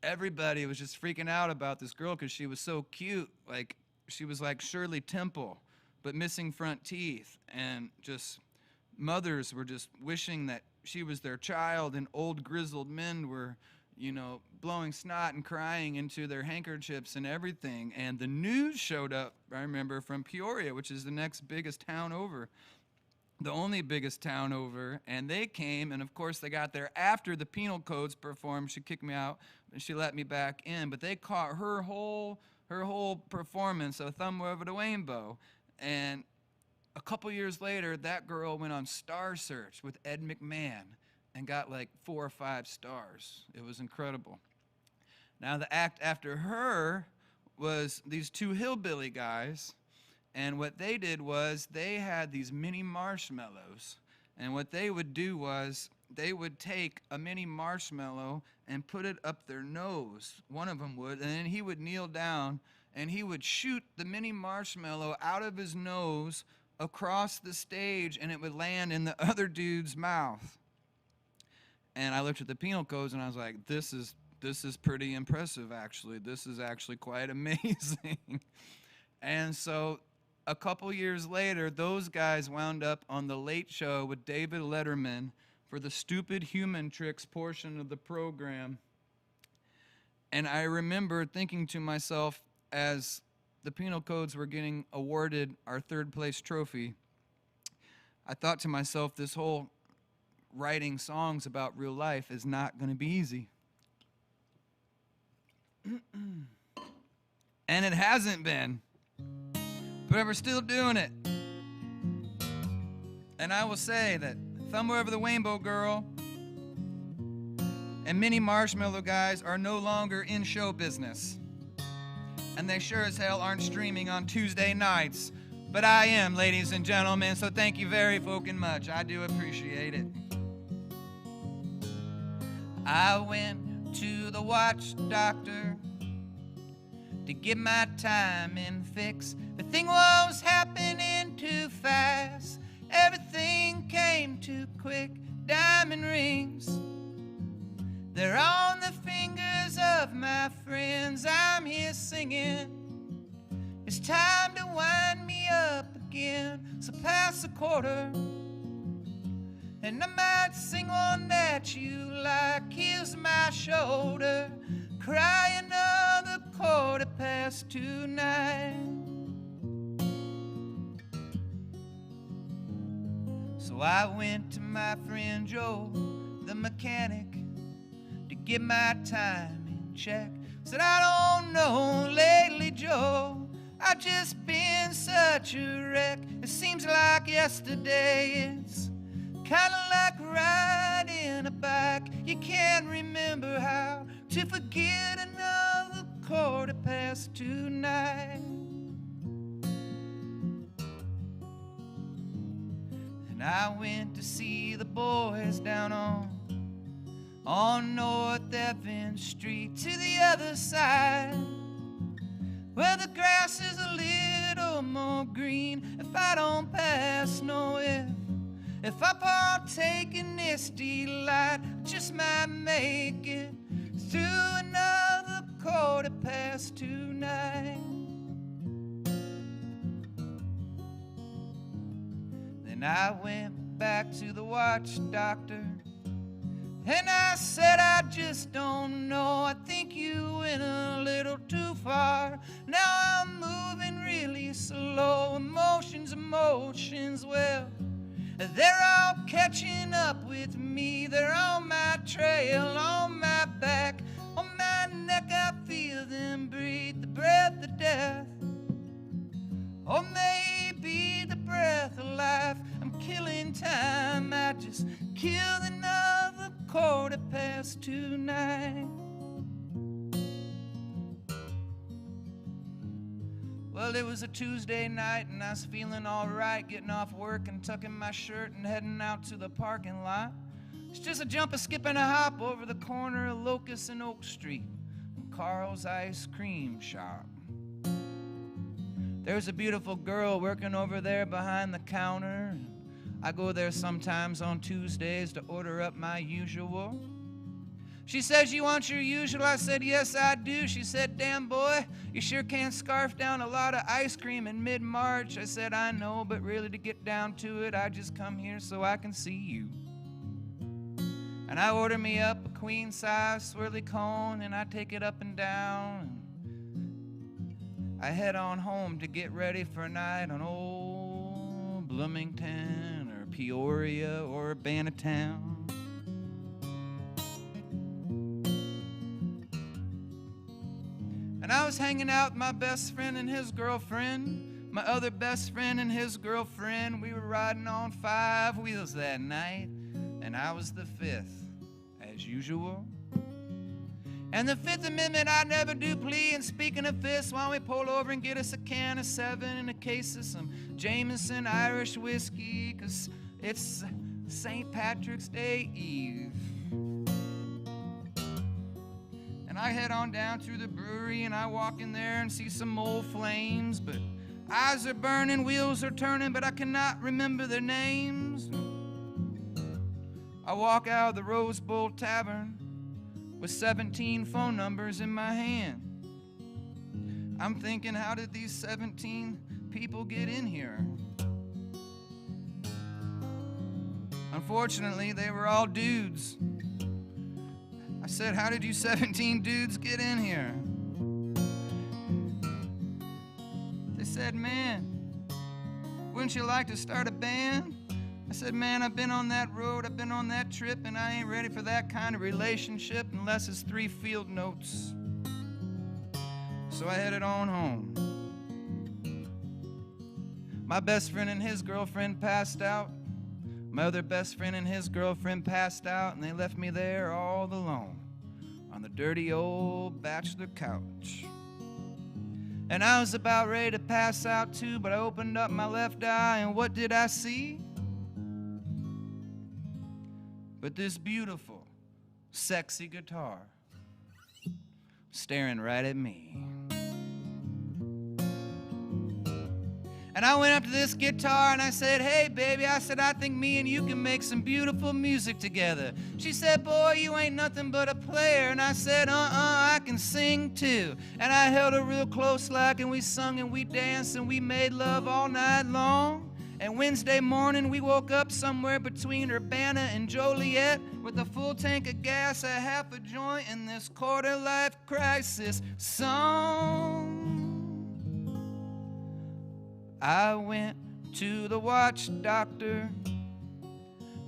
Speaker 2: Everybody was just freaking out about this girl because she was so cute. Like, she was like Shirley Temple, but missing front teeth, and just mothers were just wishing that she was their child, and old grizzled men were, blowing snot and crying into their handkerchiefs and everything. And the news showed up, I remember, from Peoria, which is the next biggest town over, the only biggest town over, and they came, and of course they got there after the penal codes performed. She kicked me out, and she let me back in, but they caught her whole performance of Somewhere Over the Rainbow. And a couple years later, that girl went on Star Search with Ed McMahon and got like 4 or 5 stars. It was incredible. Now, the act after her was these 2 hillbilly guys, and what they did was they had these mini marshmallows, and what they would do was they would take a mini marshmallow and put it up their nose. One of them would, and then he would kneel down, and he would shoot the mini marshmallow out of his nose across the stage, and it would land in the other dude's mouth. And I looked at the penal codes, and I was like, this is pretty impressive, actually. This is actually quite amazing. And so a couple years later, those guys wound up on The Late Show with David Letterman for the Stupid Human Tricks portion of the program. And I remember thinking to myself, as the penal codes were getting awarded our 3rd place trophy, I thought to myself, this whole writing songs about real life is not going to be easy. And it hasn't been. But we're still doing it. And I will say that Somewhere Over the Rainbow Girl and Mini Marshmallow Guys are no longer in show business. And they sure as hell aren't streaming on Tuesday nights. But I am, ladies and gentlemen, so thank you very fucking much. I do appreciate it. I went to the watch doctor to get my timing fixed. The thing was happening too fast. Everything came too quick. Diamond rings, they're on the fingers of my friends. I'm here singing, it's time to wind me up again. So pass a quarter, and I might sing one that you like. Here's my shoulder, cry another 9:15. So I went to my friend Joe, the mechanic, to get my time in check. Said, I don't know lately, Joe, I've just been such a wreck. It seems like yesterday. It's kind of like riding a bike. You can't remember how to forget another 9:15. And I went to see the boys down on North Evans Street, to the other side, where the grass is a little more green. If I don't pass, no if I partake in this delight, I just might make it through another 9:15. Then I went back to the watch doctor, and I said, I just don't know, I think you went a little too far. Now I'm moving really slow. Emotions, well, they're all catching up with me. They're on my trail, on my back, on my neck. I feel them breathe, the breath of death, or maybe the breath of life. I'm killing time, I just killed another 9:15. 2:15. Well, it was a Tuesday night, and I was feeling all right, getting off work and tucking my shirt and heading out to the parking lot. It's just a jump, a skip, and a hop over the corner of Locust and Oak Street and Carl's Ice Cream Shop. There's a beautiful girl working over there behind the counter. I go there sometimes on Tuesdays to order up my usual. She says, "You want your usual?" I said, "Yes, I do." She said, "Damn, boy, you sure can't scarf down a lot of ice cream in mid-March." I said, "I know, but really to get down to it, I just come here so I can see you." And I order me up a queen-size swirly cone, and I take it up and down. I head on home to get ready for a night on old Bloomington or Peoria or Urbana town. And I was hanging out with my best friend and his girlfriend, my other best friend and his girlfriend. We were riding on 5 wheels that night, and I was the 5th, as usual. And the 5th Amendment, I never do plea. And speaking of fists, why don't we pull over and get us a can of 7 and a case of some Jameson Irish whiskey, 'cause it's St. Patrick's Day Eve. And I head on down through the brewery, and I walk in there and see some old flames, but eyes are burning, wheels are turning, but I cannot remember their names. I walk out of the Rose Bowl Tavern with 17 phone numbers in my hand. I'm thinking, how did these 17 people get in here? Unfortunately, they were all dudes. I said, "How did you 17 dudes get in here?" They said, "Man, wouldn't you like to start a band?" I said, "Man, I've been on that road, I've been on that trip, and I ain't ready for that kind of relationship unless it's 3 field notes." So I headed on home. My best friend and his girlfriend passed out. My other best friend and his girlfriend passed out, and they left me there all alone on the dirty old bachelor couch. And I was about ready to pass out too, but I opened up my left eye, and what did I see? But this beautiful, sexy guitar staring right at me. And I went up to this guitar and I said, "Hey, baby," I said, "I think me and you can make some beautiful music together." She said, "Boy, you ain't nothing but a player." And I said, I can sing too." And I held her real close like, and we sung and we danced and we made love all night long. And Wednesday morning we woke up somewhere between Urbana and Joliet with a full tank of gas, a half a joint, and this quarter-life crisis song. I went to the watch doctor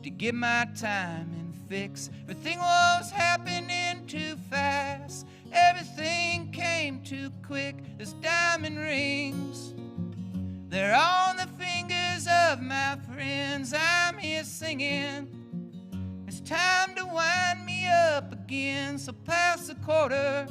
Speaker 2: to get my timing fixed. Everything was happening too fast. Everything came too quick. There's diamond rings, they're on the fingers of my friends. I'm here singing, it's time to wind me up again. So pass a quarter,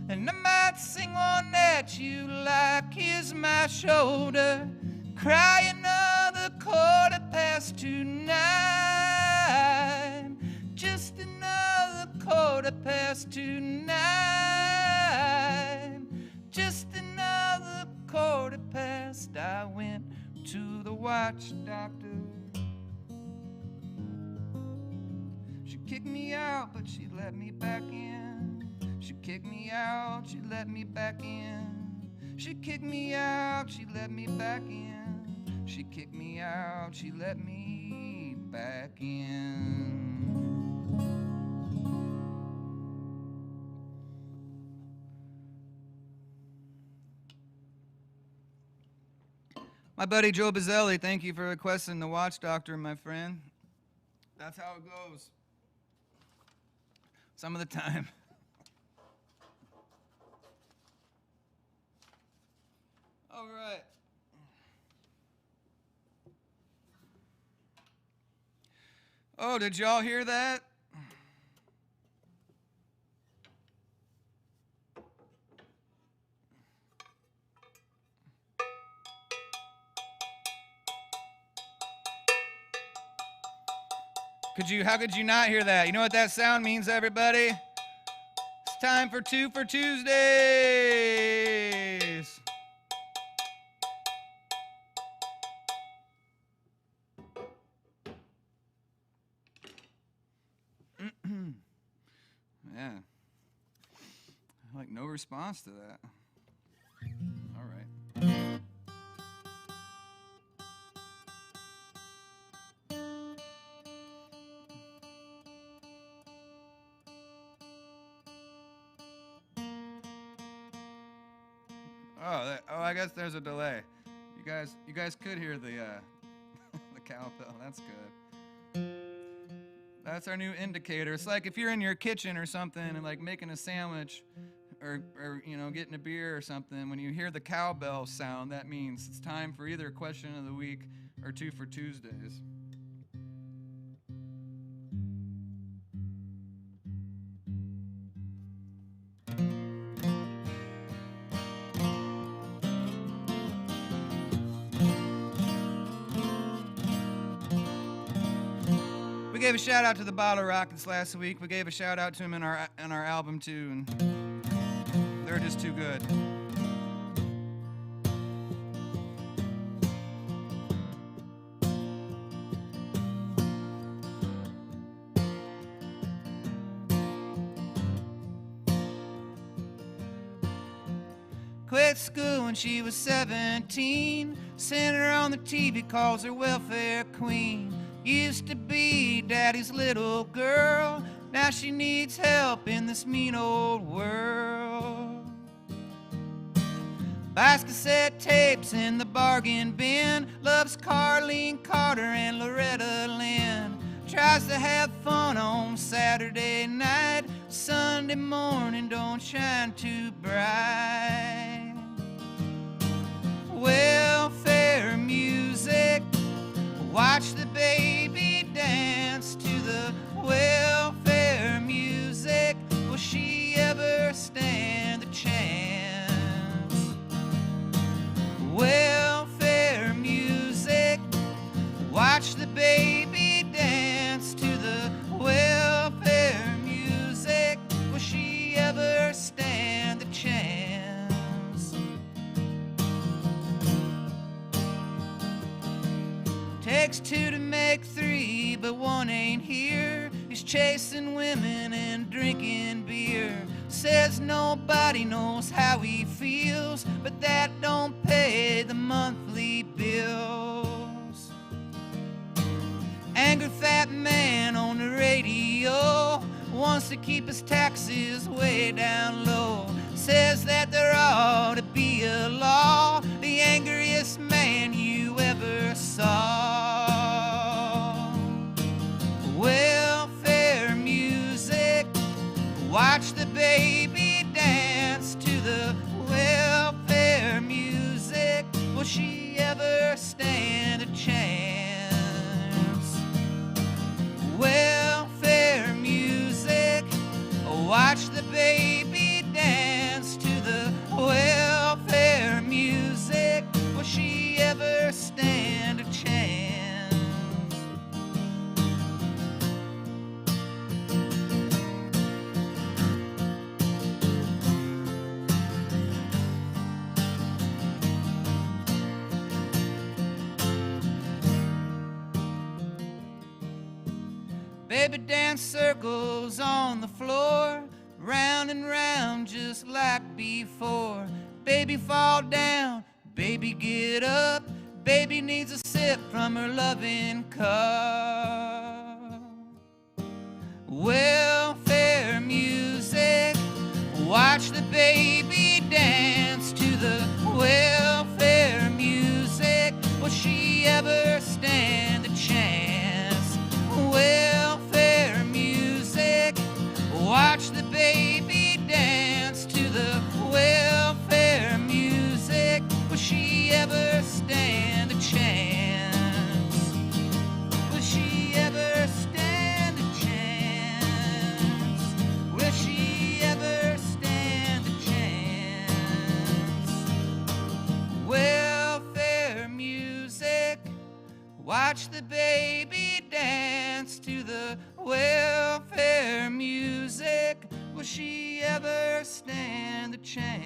Speaker 2: and I might sing one that you like. Here's my shoulder, cry another 9:15. Just another 9:15. Just another 9:15. I went to the watch doctor. She kicked me out, but she let me back in. She kicked me out, she let me back in. She kicked me out, she let me back in. She kicked me out, she let me back in. My buddy Joe Bazzelli, thank you for requesting the Watch Doctor, my friend. That's how it goes. Some of the time. All right. Oh, did y'all hear that? How could you not hear that? You know what that sound means, everybody? It's time for 2 for Tuesdays. Yeah. Like no response to that. All right. I guess there's a delay. You guys could hear the the cowbell. That's good. That's our new indicator. It's like if you're in your kitchen or something and like making a sandwich or you know, getting a beer or something, when you hear the cowbell sound, that means it's time for either a question of the week or 2 for Tuesdays. We gave a shout out to the Bottle Rockets last week. We gave a shout out to them in our album too, and they're just too good. Quit school when she was 17. Sent her on the TV, calls her welfare queen. Used to be daddy's little girl. Now she needs help in this mean old world. Buys cassette tapes in the bargain bin. Loves Carlene Carter and Loretta Lynn. Tries to have fun on Saturday night. Sunday morning don't shine too bright. Welfare music. Watch the baby dance to the welfare music. Will she ever stand a chance? Welfare music. Watch the baby dance to the welfare music. Will she ever stand a chance? Takes two to make three, but one ain't here. He's chasing women and drinking beer. Says nobody knows how he feels, but that don't pay the monthly bills. Angry fat man on the radio wants to keep his taxes way down low. Says that there ought to be a law. The angriest man you ever saw. Welfare music. Watch the baby dance to the welfare music. Will she ever stand a chance? Welfare music. Watch the baby dance to the welfare music. Will she ever stand a chance? Baby dance circles on the floor, round and round just like before. Baby fall down, baby get up. Baby needs a sip from her loving cup. Welfare music. Watch the baby dance to the welfare music. Will she ever stand a chance? Welfare music. Watch the baby dance to the welfare music. Will she ever stand a chance? Will she ever stand a chance? Will she ever stand a chance? never stand a chance.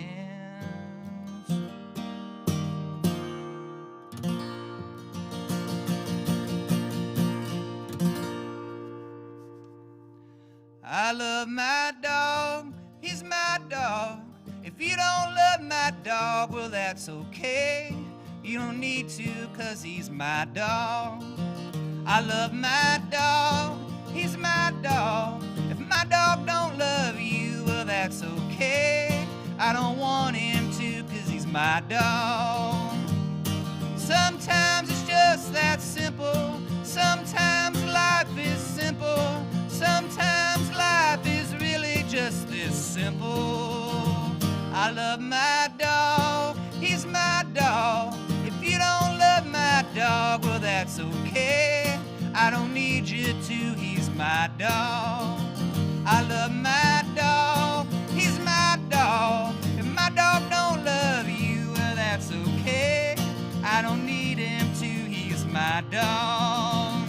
Speaker 2: I love my dog, he's my dog. If you don't love my dog, well that's okay. You don't need to, 'cause he's my dog. I love my dog, he's my dog. If my dog don't love you, well that's okay. I don't want him to, 'cause he's my dog. Sometimes it's just that simple. Sometimes life is simple. Sometimes life is really just this simple. I love my dog, he's my dog. If you don't love my dog, well that's okay. I don't need you to, he's my dog. I love my dog, he's my dog. If my dog don't love you, well that's okay. I don't need him to, he's my dog.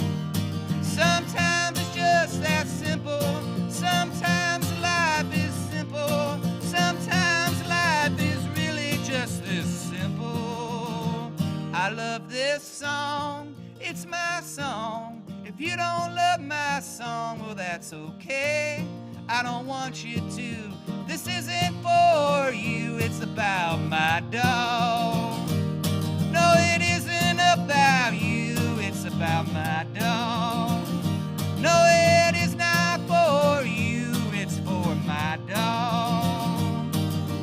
Speaker 2: Sometimes it's just that simple. Sometimes life is simple. Sometimes life is really just this simple. I love this song, it's my song. If you don't love my song, well that's okay. I don't want you to. This isn't for you, it's about my dog. No, it isn't about you, it's about my dog. No, it is not for you, it's for my dog.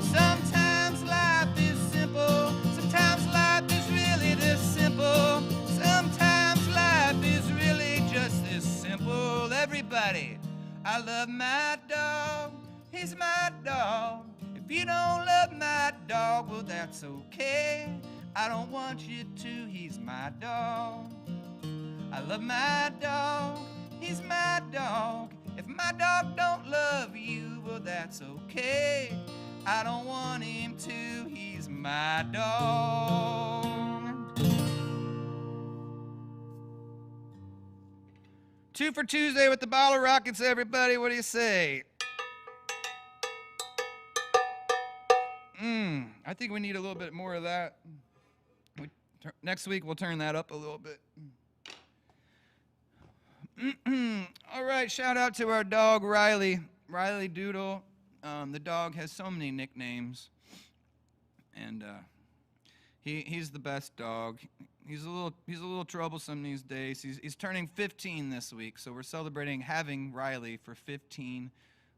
Speaker 2: Sometimes life is simple, sometimes life is really this simple. Sometimes life is really just this simple. Everybody, I love my dog, he's my dog. If you don't love my dog, well that's okay. I don't want you to, he's my dog. I love my dog, he's my dog. If my dog don't love you, well that's okay. I don't want him to, he's my dog. 2 for Tuesday with the bottle rockets, everybody. What do you say? I think we need a little bit more of that. Next week we'll turn that up a little bit. All right, shout out to our dog Riley. Riley Doodle. The dog has so many nicknames, and he's the best dog. He's a little troublesome these days. He's turning 15 this week, so we're celebrating having Riley for 15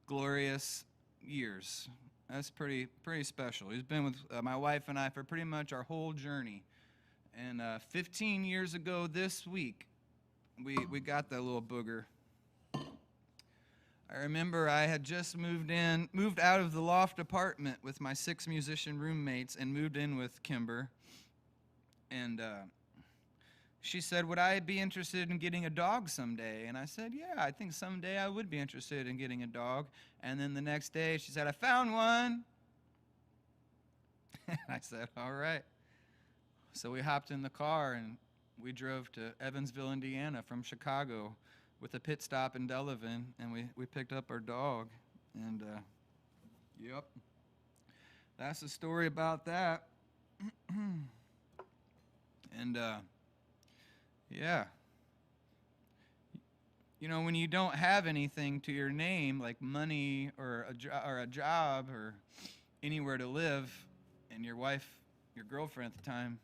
Speaker 2: glorious years. That's pretty special. He's been with my wife and I for pretty much our whole journey. And 15 years ago this week, we got that little booger. I remember I had just moved out of the loft apartment with my 6 musician roommates and moved in with Kimber. And she said, would I be interested in getting a dog someday? And I said, yeah, I think someday I would be interested in getting a dog. And then the next day she said, I found one. And I said, all right. So we hopped in the car and we drove to Evansville, Indiana from Chicago with a pit stop in Delavan, and we picked up our dog. And, yep, that's the story about that. And, yeah. You know, when you don't have anything to your name, like money or a job or anywhere to live, and your wife, your girlfriend at the time,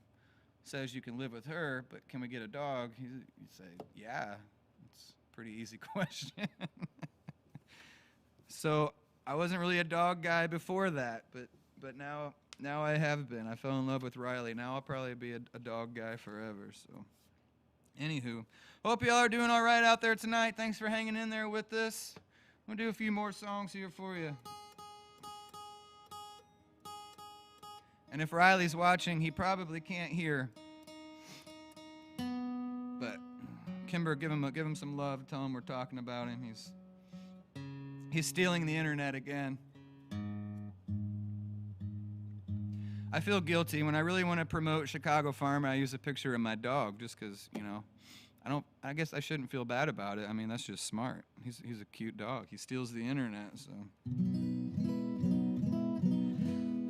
Speaker 2: says you can live with her, but can we get a dog? You say, yeah. It's a pretty easy question. So I wasn't really a dog guy before that, but now I have been. I fell in love with Riley. Now I'll probably be a dog guy forever. So, anywho, hope y'all are doing all right out there tonight. Thanks for hanging in there with us. I'm gonna do a few more songs here for you. And if Riley's watching, he probably can't hear. But Kimber, give him some love. Tell him we're talking about him. He's stealing the internet again. I feel guilty when I really want to promote Chicago Farm. I use a picture of my dog just because, you know, I guess I shouldn't feel bad about it. I mean, that's just smart. He's a cute dog. He steals the internet, so.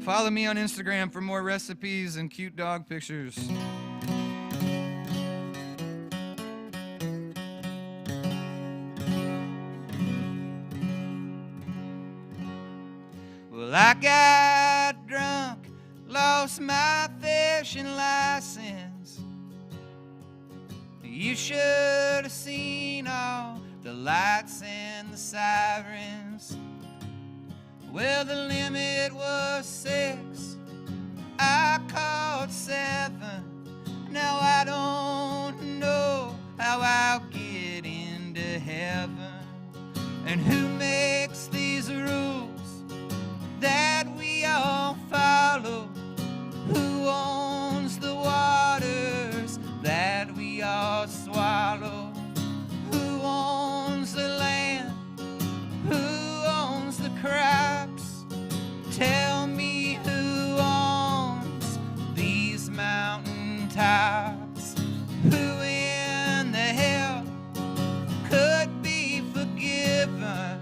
Speaker 2: Follow me on Instagram for more recipes and cute dog pictures. Well, I got drunk, lost my fishing license. You should have seen all the lights and the sirens. Well, the limit was 6, I called 7. Now I don't know how I'll get into heaven. And who makes these rules that we all follow? Who owns the waters that we all swallow? Who owns the land? Who owns the crops? Tell me who owns these mountain tops? Who in the hell could be forgiven?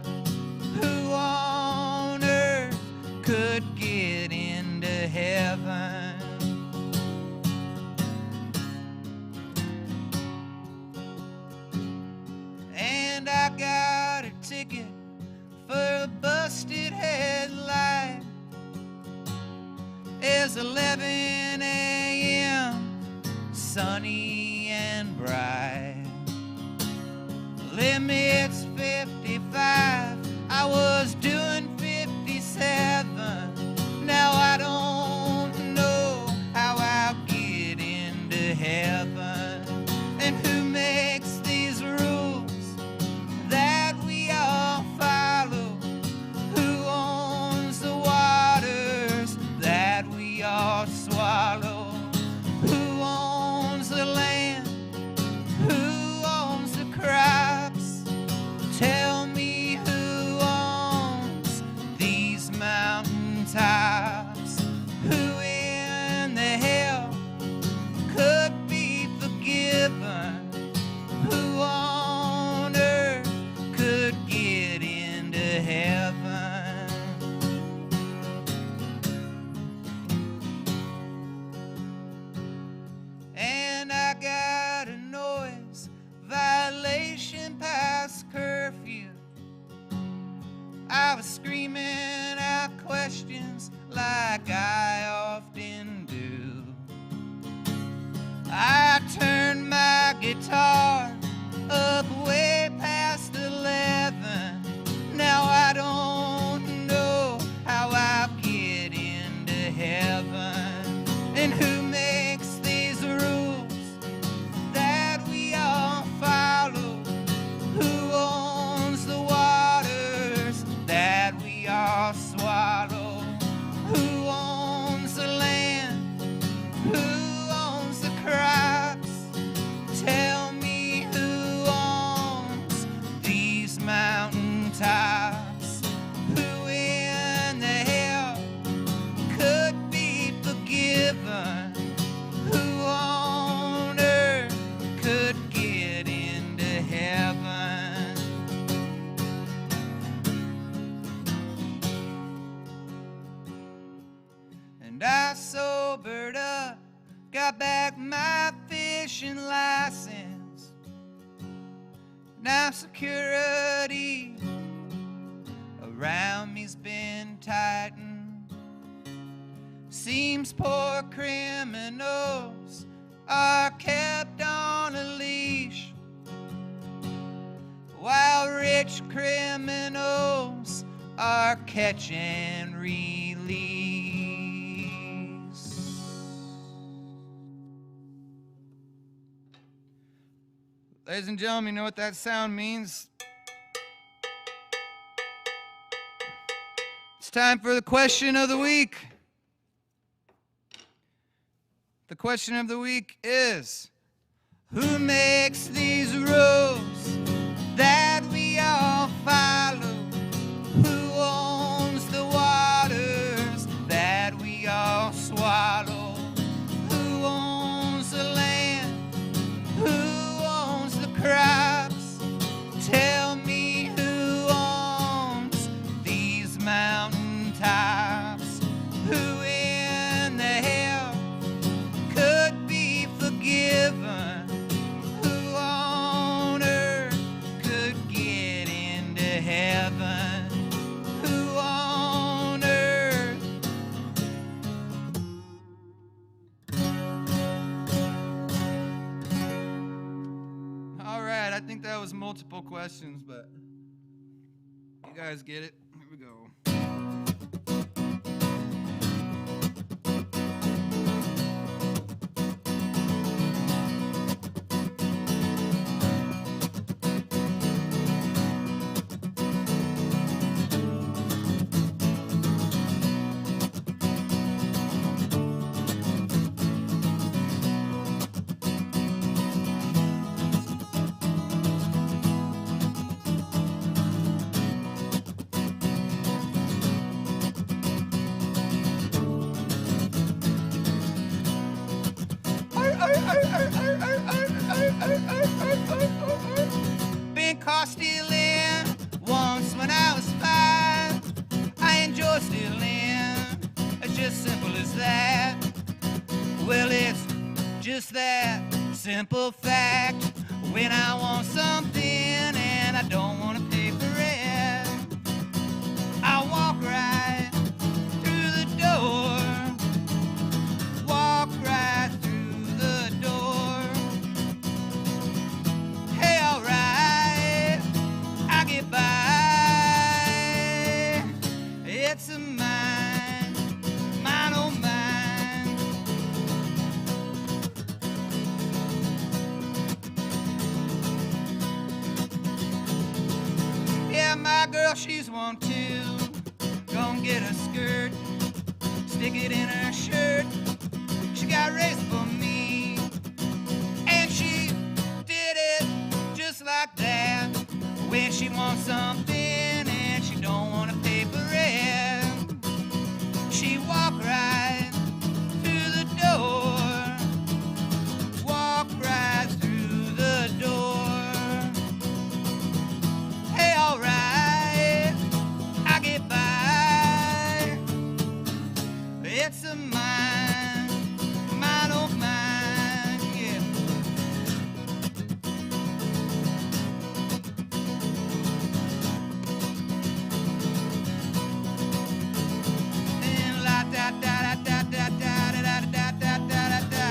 Speaker 2: Who on earth could get into heaven? And I got a ticket for a busted headlight. It's 11 a.m., sunny and bright. Limit's 55, I was doing 57. Now I don't know how I'll get into heaven. And who makes these rules that we all follow? Who owns the waters that we all swallow? Who owns the land? Who owns the crops? Tell me who owns these mountain tops? Who in the hell could be forgiven? Who on earth could get into heaven? And I got a noise violation past curfew. I was screaming out questions like I often do. I turned my guitar up way past 11. Now I don't know how I'll get into heaven. And who makes these rules that we all follow? Who owns the waters that we all swallow? Who owns the land? Who owns the crops? Tell me who owns these mountain tops? Who in the hell could be forgiven? Who on earth could get into heaven? And I sobered up, got back my fishing license. Now security around me's been tightened. Seems poor criminals are kept on a leash, while rich criminals are catch and release. Ladies and gentlemen, you know what that sound means? It's time for the question of the week. The question of the week is, who makes these rules that we all follow? Who owns the waters that we all swallow? Who owns the land? Who owns the crops? Tell me who owns these mountain tops? Who heaven? Who on earth? All right, I think that was multiple questions, but you guys get it. Here we go. Been caught stealing once when I was 5. I enjoy stealing, it's just simple as that. Well, it's just that simple fact. When I want something and I don't want to pay for it, I walk right through the door. Walk right through the door. Hey, alright, I get by. It's a mine, mine, oh mine. Yeah, my girl, she's one too. Gonna get a skirt, stick it in her shirt. She got raised for me, and she did it just like that. When she wants something and she don't want to pay for it, she walk right through the door. Walk right through the door. Hey, alright, I get by. It's a mine, mine, oh mine, yeah. And la da da da da da da da da da da da da.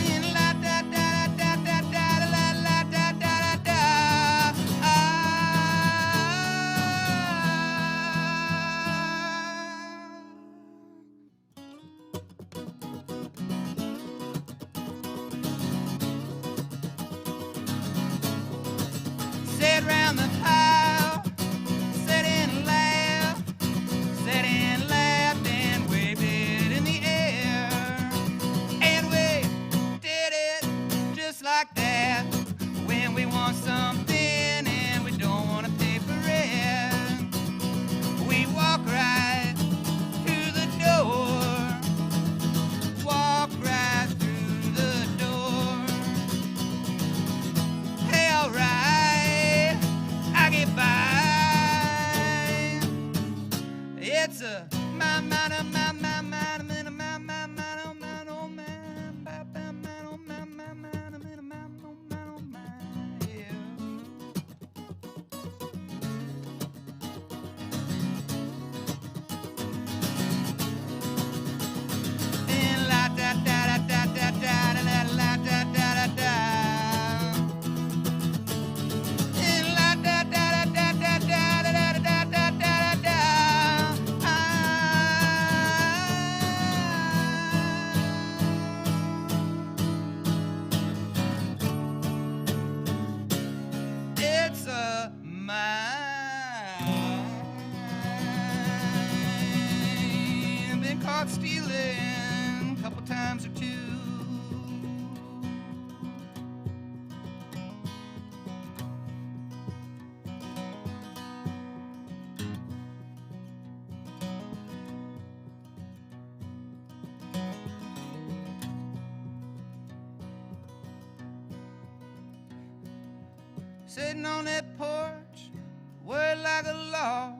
Speaker 2: And la da da da da da la la da da da da. Sit round the pile, sit and laugh, sit and laugh and wave it in the air. And we did it just like that. When we want something and we don't want to pay for it, we walk right through the door. Walk right through the door. Hey, alright, I get by. It's a my man, oh my my my my my my my oh my oh my my my my oh my my my my my oh my oh my, yeah. And la da da da da da da da la da da da da. And la da da da da da da da da da da da. It's a mine. Been caught stealing a couple times or two. Sitting on that porch, word like a log,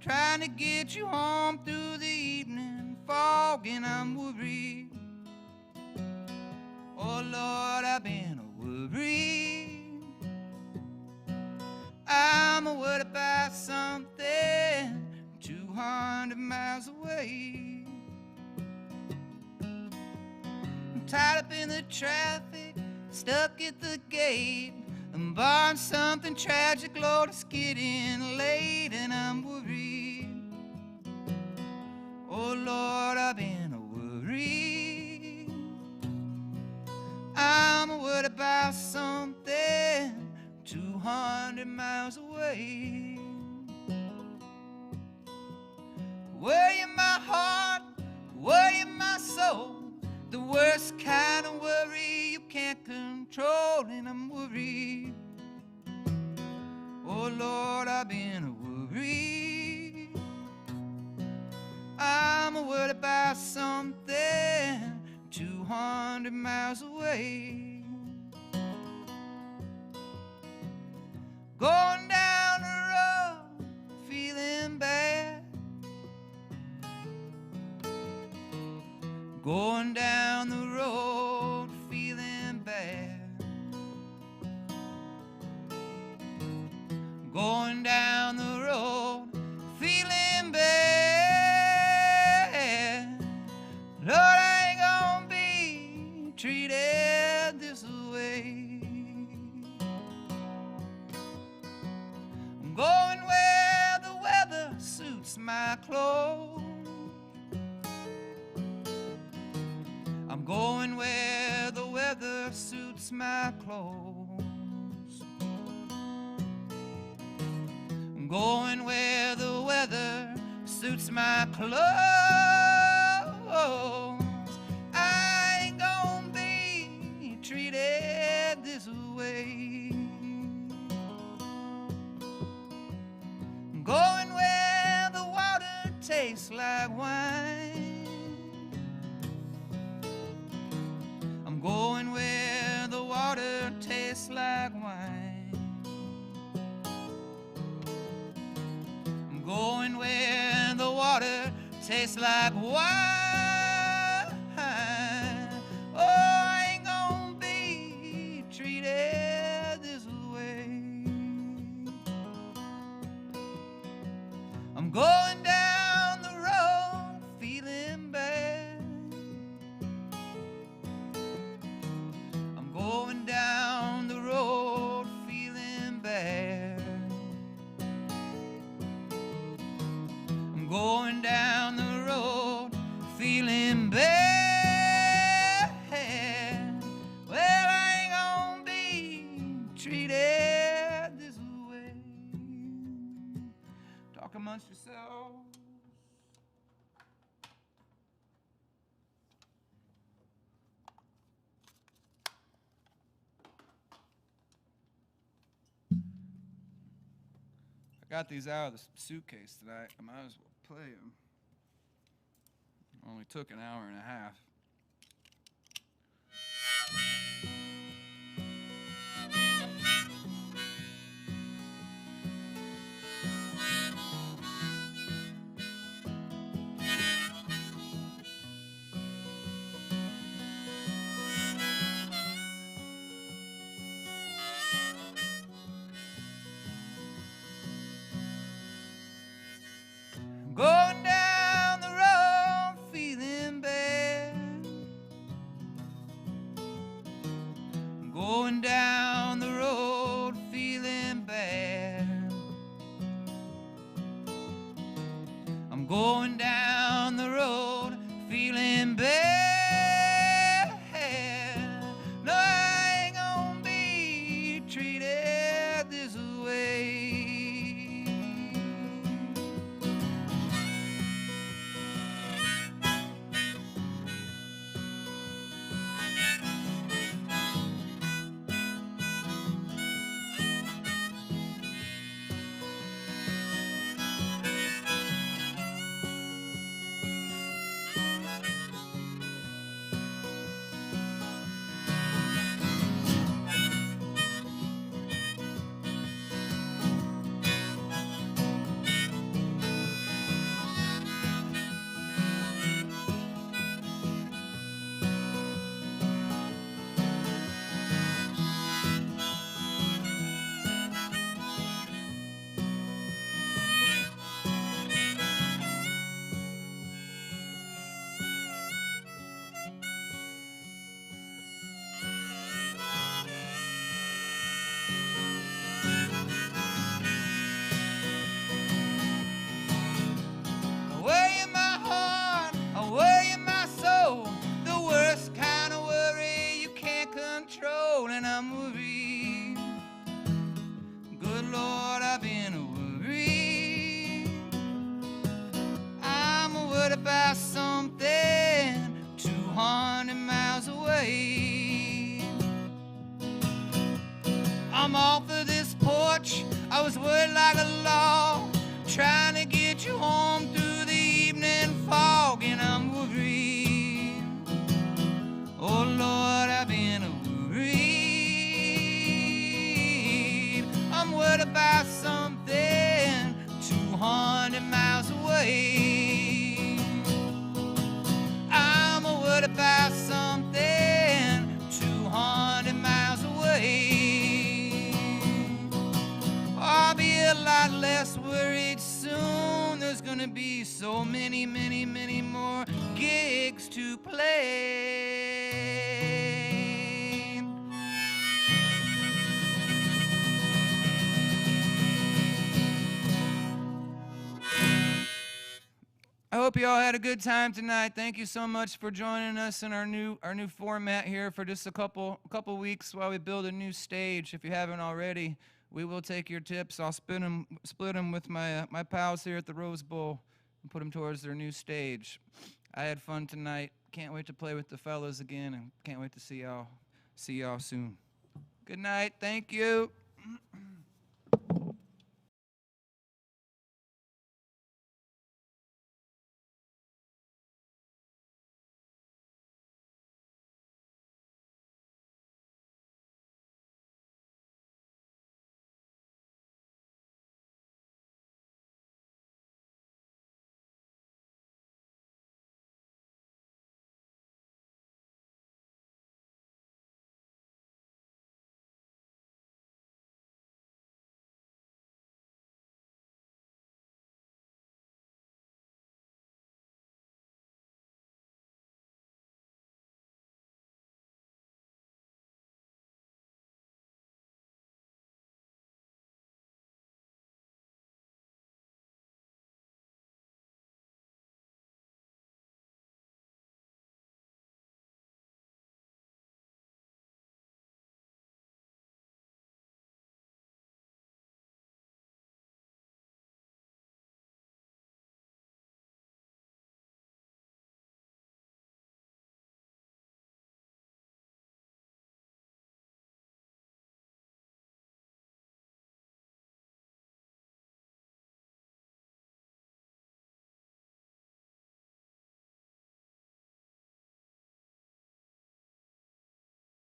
Speaker 2: trying to get you home through the evening fog, and I'm worried. Oh Lord, I've been worried. 200 miles away. I'm tied up in the traffic, stuck at the gate. I'm barring something tragic, Lord, it's getting late and I'm worried. Oh Lord, I've been worried. I'm worried about something 200 miles away. Worry in my heart, worry in my soul, the worst kind of worry you can't control, and I'm worried. Oh Lord, I've been worried. I'm worried about something 200 miles away. Going down the road, feeling bad. Going down the road, feeling bad. Going down the road, feeling bad. Lord, I ain't gonna be treated this way. I'm going where the weather suits my clothes. I'm going where the weather suits my clothes. I'm going where the weather suits my clothes. I ain't gonna be treated this way. I'm going where the water tastes like wine. I'm going where the water tastes like wine. I'm going where the water tastes like wine. Oh, I ain't gonna be treated this way. I'm going down the road feeling bad. I'm going down the road feeling bad. I'm going down the road feeling bad. Well, I ain't gonna be treated this way. Talk amongst yourselves. I got these out of the suitcase tonight. I might as well play them. Only took an hour and a half. Going down the road feeling bad. Going down the road feeling bad. I'm going down the road feeling bad. No, I ain't gonna be treated this way.
Speaker 1: just work like a log, trying to get you home through the evening fog, and I'm worried. Oh Lord, I've been worried. I'm worried about something 200 miles away. I'm worried about something 200 miles away. I'll be a lot less worried soon. There's gonna be so many, many, many more gigs to play. I hope you all had a good time tonight. Thank you so much for joining us in our new format here for just a couple weeks while we build a new stage. If you haven't already, we will take your tips. I'll split them with my pals here at the Rose Bowl and put them towards their new stage. I had fun tonight. Can't wait to play with the fellas again, and can't wait to see y'all soon. Good night. Thank you.